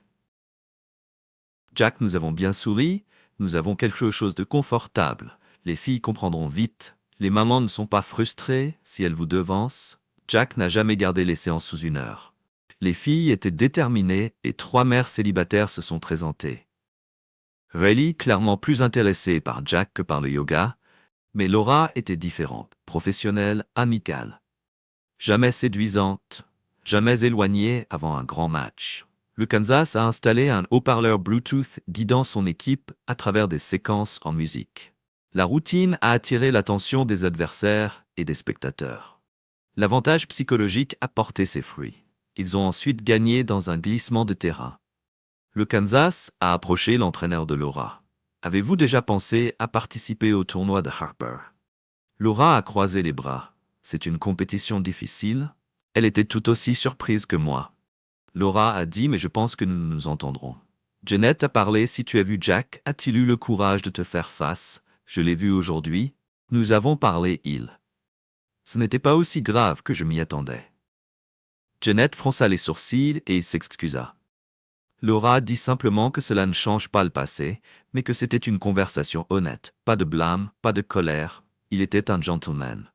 Jack, nous avons bien souri. Nous avons quelque chose de confortable. Les filles comprendront vite. Les mamans ne sont pas frustrées si elles vous devancent. Jack n'a jamais gardé les séances sous 1 heure. Les filles étaient déterminées et 3 mères célibataires se sont présentées. Riley, clairement plus intéressée par Jack que par le yoga, mais Laura était différente, professionnelle, amicale. Jamais séduisante, jamais éloignée avant un grand match. Le Kansas a installé un haut-parleur Bluetooth guidant son équipe à travers des séquences en musique. La routine a attiré l'attention des adversaires et des spectateurs. L'avantage psychologique a porté ses fruits. Ils ont ensuite gagné dans un glissement de terrain. Le Kansas a approché l'entraîneur de Laura. Avez-vous déjà pensé à participer au tournoi de Harper? Laura a croisé les bras. C'est une compétition difficile. Elle était tout aussi surprise que moi. Laura a dit, mais je pense que nous nous entendrons. Janet a parlé, si tu as vu Jack, a-t-il eu le courage de te faire face? Je l'ai vu aujourd'hui. Nous avons parlé, Ce n'était pas aussi grave que je m'y attendais. Janet fronça les sourcils et s'excusa. Laura dit simplement que cela ne change pas le passé, mais que c'était une conversation honnête. Pas de blâme, pas de colère. Il était un gentleman.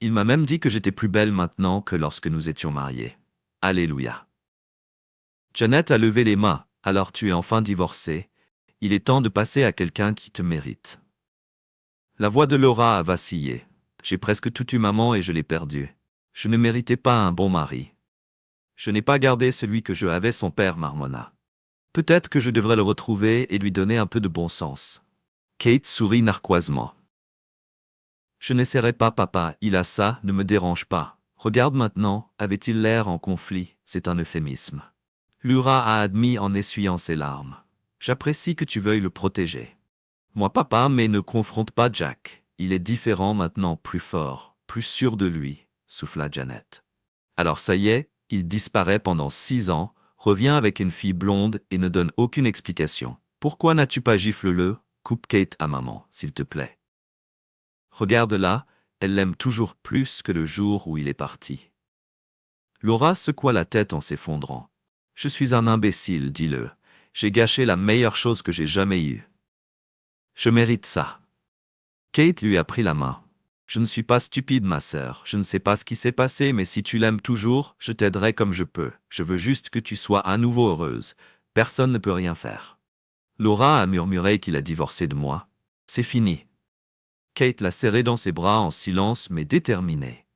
Il m'a même dit que j'étais plus belle maintenant que lorsque nous étions mariés. Alléluia. Janet a levé les mains. Alors tu es enfin divorcée. Il est temps de passer à quelqu'un qui te mérite. La voix de Laura a vacillé. J'ai presque tout eu maman et je l'ai perdu. Je ne méritais pas un bon mari. Je n'ai pas gardé celui que je avais, son père marmonna. Peut-être que je devrais le retrouver et lui donner un peu de bon sens. Kate sourit narquoisement. Je n'essaierai pas, papa, il a ça, ne me dérange pas. Regarde maintenant, avait-il l'air en conflit, c'est un euphémisme. Laura a admis en essuyant ses larmes. J'apprécie que tu veuilles le protéger. Moi, papa, mais ne confronte pas Jack. Il est différent maintenant, plus fort, plus sûr de lui, souffla Janet. Alors ça y est, il disparaît pendant 6 ans, revient avec une fille blonde et ne donne aucune explication. Pourquoi n'as-tu pas gifle-le? Coupe Kate à maman, s'il te plaît. Regarde-la, elle l'aime toujours plus que le jour où il est parti. Laura secoua la tête en s'effondrant. Je suis un imbécile, dis-le. J'ai gâché la meilleure chose que j'ai jamais eue. Je mérite ça. Kate lui a pris la main. Je ne suis pas stupide, ma sœur. Je ne sais pas ce qui s'est passé, mais si tu l'aimes toujours, je t'aiderai comme je peux. Je veux juste que tu sois à nouveau heureuse. Personne ne peut rien faire. Laura a murmuré qu'il a divorcé de moi. C'est fini. Kate l'a serré dans ses bras en silence mais déterminée.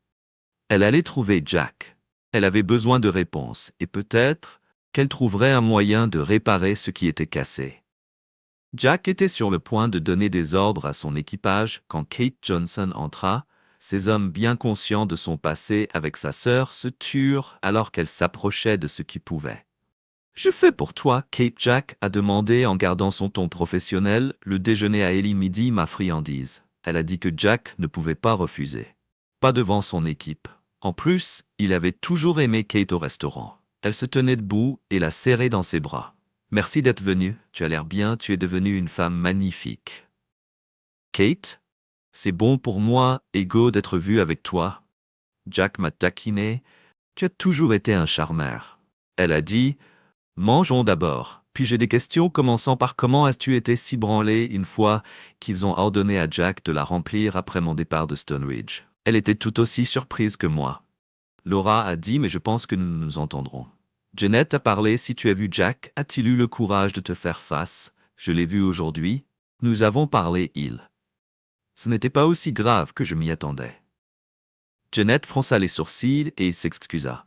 Elle allait trouver Jack. Elle avait besoin de réponses, et peut-être qu'elle trouverait un moyen de réparer ce qui était cassé. Jack était sur le point de donner des ordres à son équipage quand Kate Johnson entra. Ces hommes bien conscients de son passé avec sa sœur se turent alors qu'elle s'approchait de ce qui pouvait. « Je fais pour toi, Kate. » Jack a demandé en gardant son ton professionnel. Le déjeuner à Ellie midi, ma friandise. Elle a dit que Jack ne pouvait pas refuser. Pas devant son équipe. En plus, il avait toujours aimé Kate au restaurant. Elle se tenait debout et la serrait dans ses bras. Merci d'être venue, tu as l'air bien, tu es devenue une femme magnifique. Kate, c'est bon pour moi, Ego, d'être vu avec toi. Jack m'a taquiné. Tu as toujours été un charmeur. Elle a dit, mangeons d'abord. Puis j'ai des questions commençant par comment as-tu été si branlée une fois qu'ils ont ordonné à Jack de la remplir après mon départ de Stonebridge. Elle était tout aussi surprise que moi. Laura a dit, mais je pense que nous nous entendrons. Janet a parlé, si tu as vu Jack, a-t-il eu le courage de te faire face? Je l'ai vu aujourd'hui. Nous avons parlé, il. Ce n'était pas aussi grave que je m'y attendais. Janet fronça les sourcils et s'excusa.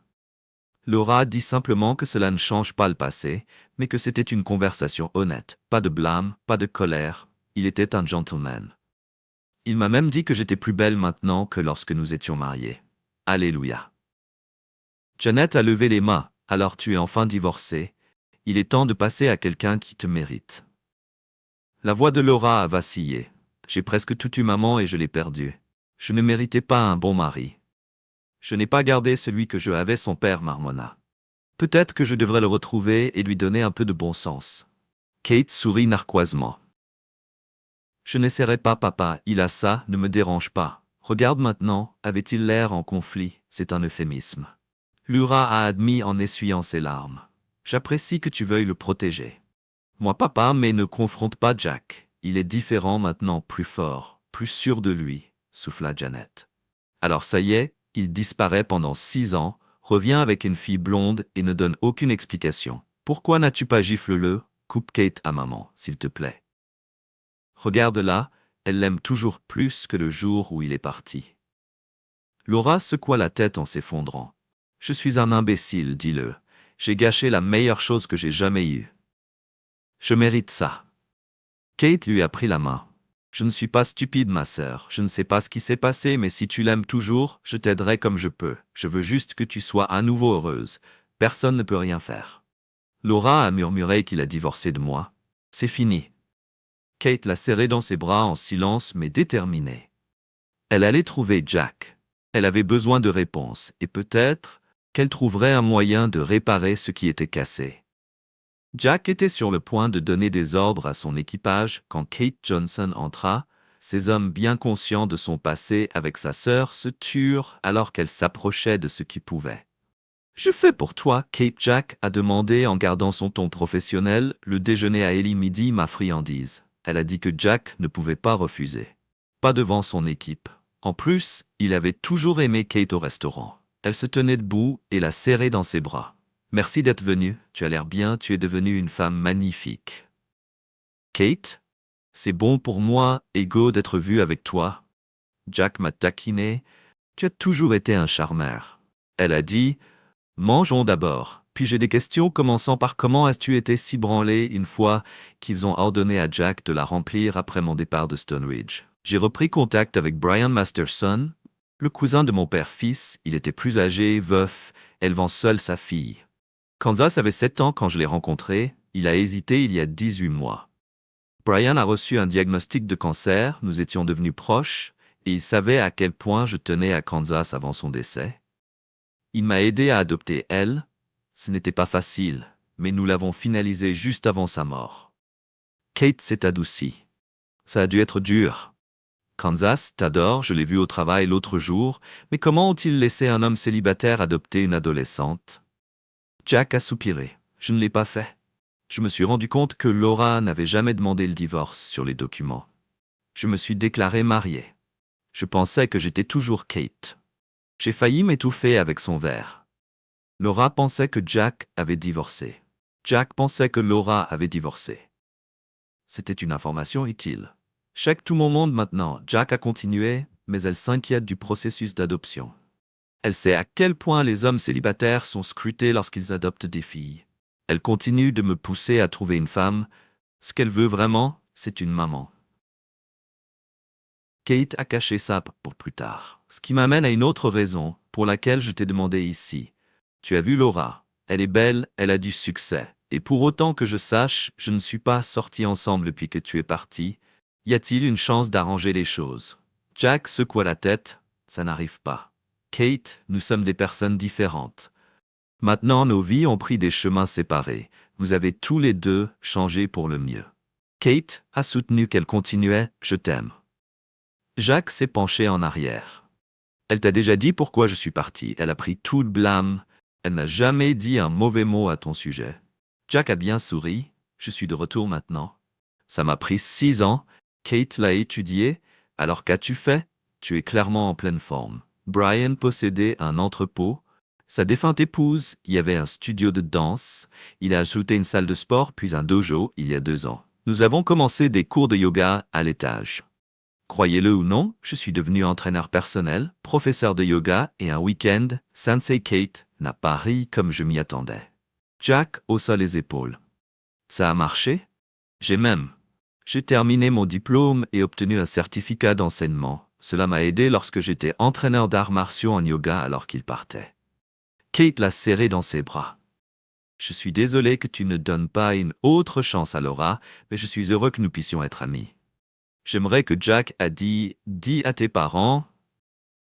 Laura dit simplement que cela ne change pas le passé, mais que c'était une conversation honnête, pas de blâme, pas de colère. Il était un gentleman. Il m'a même dit que j'étais plus belle maintenant que lorsque nous étions mariés. Alléluia. Janet a levé les mains. Alors tu es enfin divorcé. Il est temps de passer à quelqu'un qui te mérite. La voix de Laura a vacillé. J'ai presque tout eu maman et je l'ai perdu. Je ne méritais pas un bon mari. Je n'ai pas gardé celui que je avais, son père marmonna. Peut-être que je devrais le retrouver et lui donner un peu de bon sens. Kate sourit narquoisement. Je n'essaierai pas, papa, il a ça, ne me dérange pas. Regarde maintenant, avait-il l'air en conflit, c'est un euphémisme. Laura a admis en essuyant ses larmes. J'apprécie que tu veuilles le protéger. Moi, papa, mais ne confronte pas Jack. Il est différent maintenant, plus fort, plus sûr de lui, souffla Janet. Alors ça y est, il disparaît pendant 6 ans, revient avec une fille blonde et ne donne aucune explication. Pourquoi n'as-tu pas gifle-le? Coupe Kate à maman, s'il te plaît. Regarde-la, elle l'aime toujours plus que le jour où il est parti. Laura secoua la tête en s'effondrant. Je suis un imbécile, dis-le. J'ai gâché la meilleure chose que j'ai jamais eue. Je mérite ça. Kate lui a pris la main. Je ne suis pas stupide, ma sœur. Je ne sais pas ce qui s'est passé, mais si tu l'aimes toujours, je t'aiderai comme je peux. Je veux juste que tu sois à nouveau heureuse. Personne ne peut rien faire. Laura a murmuré qu'il a divorcé de moi. C'est fini. Kate l'a serré dans ses bras en silence mais déterminée. Elle allait trouver Jack. Elle avait besoin de réponses, et peut-être qu'elle trouverait un moyen de réparer ce qui était cassé. Jack était sur le point de donner des ordres à son équipage quand Kate Johnson entra. Ces hommes bien conscients de son passé avec sa sœur se turent alors qu'elle s'approchait de ce qui pouvait. « Je fais pour toi, Kate. » Jack a demandé en gardant son ton professionnel. Le déjeuner à Ellie midi, ma friandise. Elle a dit que Jack ne pouvait pas refuser. Pas devant son équipe. En plus, il avait toujours aimé Kate au restaurant. Elle se tenait debout et la serrait dans ses bras. Merci d'être venue, tu as l'air bien, tu es devenue une femme magnifique. Kate, c'est bon pour moi, Ego, d'être vue avec toi. Jack m'a taquiné. Tu as toujours été un charmeur. Elle a dit, mangeons d'abord. Puis j'ai des questions commençant par comment as-tu été si branlé une fois qu'ils ont ordonné à Jack de la remplir après mon départ de Stone Ridge. J'ai repris contact avec Brian Masterson, le cousin de mon père-fils. Il était plus âgé, veuf, élevant seul sa fille. Kansas avait 7 ans quand je l'ai rencontré. Il a hésité il y a 18 mois. Brian a reçu un diagnostic de cancer, nous étions devenus proches, et il savait à quel point je tenais à Kansas avant son décès. Il m'a aidé à adopter elle. Ce n'était pas facile, mais nous l'avons finalisé juste avant sa mort. Kate s'est adoucie. Ça a dû être dur. Kansas t'adore, je l'ai vu au travail l'autre jour, mais comment ont-ils laissé un homme célibataire adopter une adolescente? Jack a soupiré. Je ne l'ai pas fait. Je me suis rendu compte que Laura n'avait jamais demandé le divorce sur les documents. Je me suis déclaré marié. Je pensais que j'étais toujours Kate. J'ai failli m'étouffer avec son verre. Laura pensait que Jack avait divorcé. Jack pensait que Laura avait divorcé. C'était une information utile. Check tout mon monde maintenant. Jack a continué, mais elle s'inquiète du processus d'adoption. Elle sait à quel point les hommes célibataires sont scrutés lorsqu'ils adoptent des filles. Elle continue de me pousser à trouver une femme. Ce qu'elle veut vraiment, c'est une maman. Kate a caché ça pour plus tard. Ce qui m'amène à une autre raison pour laquelle je t'ai demandé ici. Tu as vu Laura. Elle est belle, elle a du succès. Et pour autant que je sache, je ne suis pas sortis ensemble depuis que tu es parti. Y a-t-il une chance d'arranger les choses? Jack secoua la tête. Ça n'arrive pas. Kate, nous sommes des personnes différentes. Maintenant, nos vies ont pris des chemins séparés. Vous avez tous les deux changé pour le mieux. Kate a soutenu qu'elle continuait « Je t'aime ». Jack s'est penché en arrière. Elle t'a déjà dit pourquoi je suis parti. Elle a pris tout le blâme. Elle n'a jamais dit un mauvais mot à ton sujet. Jack a bien souri. Je suis de retour maintenant. Ça m'a pris 6 ans. Kate l'a étudié. Alors qu'as-tu fait? Tu es clairement en pleine forme. Brian possédait un entrepôt. Sa défunte épouse y avait un studio de danse. Il a ajouté une salle de sport puis un dojo il y a 2 ans. Nous avons commencé des cours de yoga à l'étage. Croyez-le ou non, je suis devenu entraîneur personnel, professeur de yoga et un week-end, Sensei Kate n'a pas ri comme je m'y attendais. Jack haussa les épaules. Ça a marché? J'ai terminé mon diplôme et obtenu un certificat d'enseignement. Cela m'a aidé lorsque j'étais entraîneur d'arts martiaux en yoga alors qu'il partait. Kate l'a serré dans ses bras. Je suis désolé que tu ne donnes pas une autre chance à Laura, mais je suis heureux que nous puissions être amis. J'aimerais que Jack a dit à tes parents,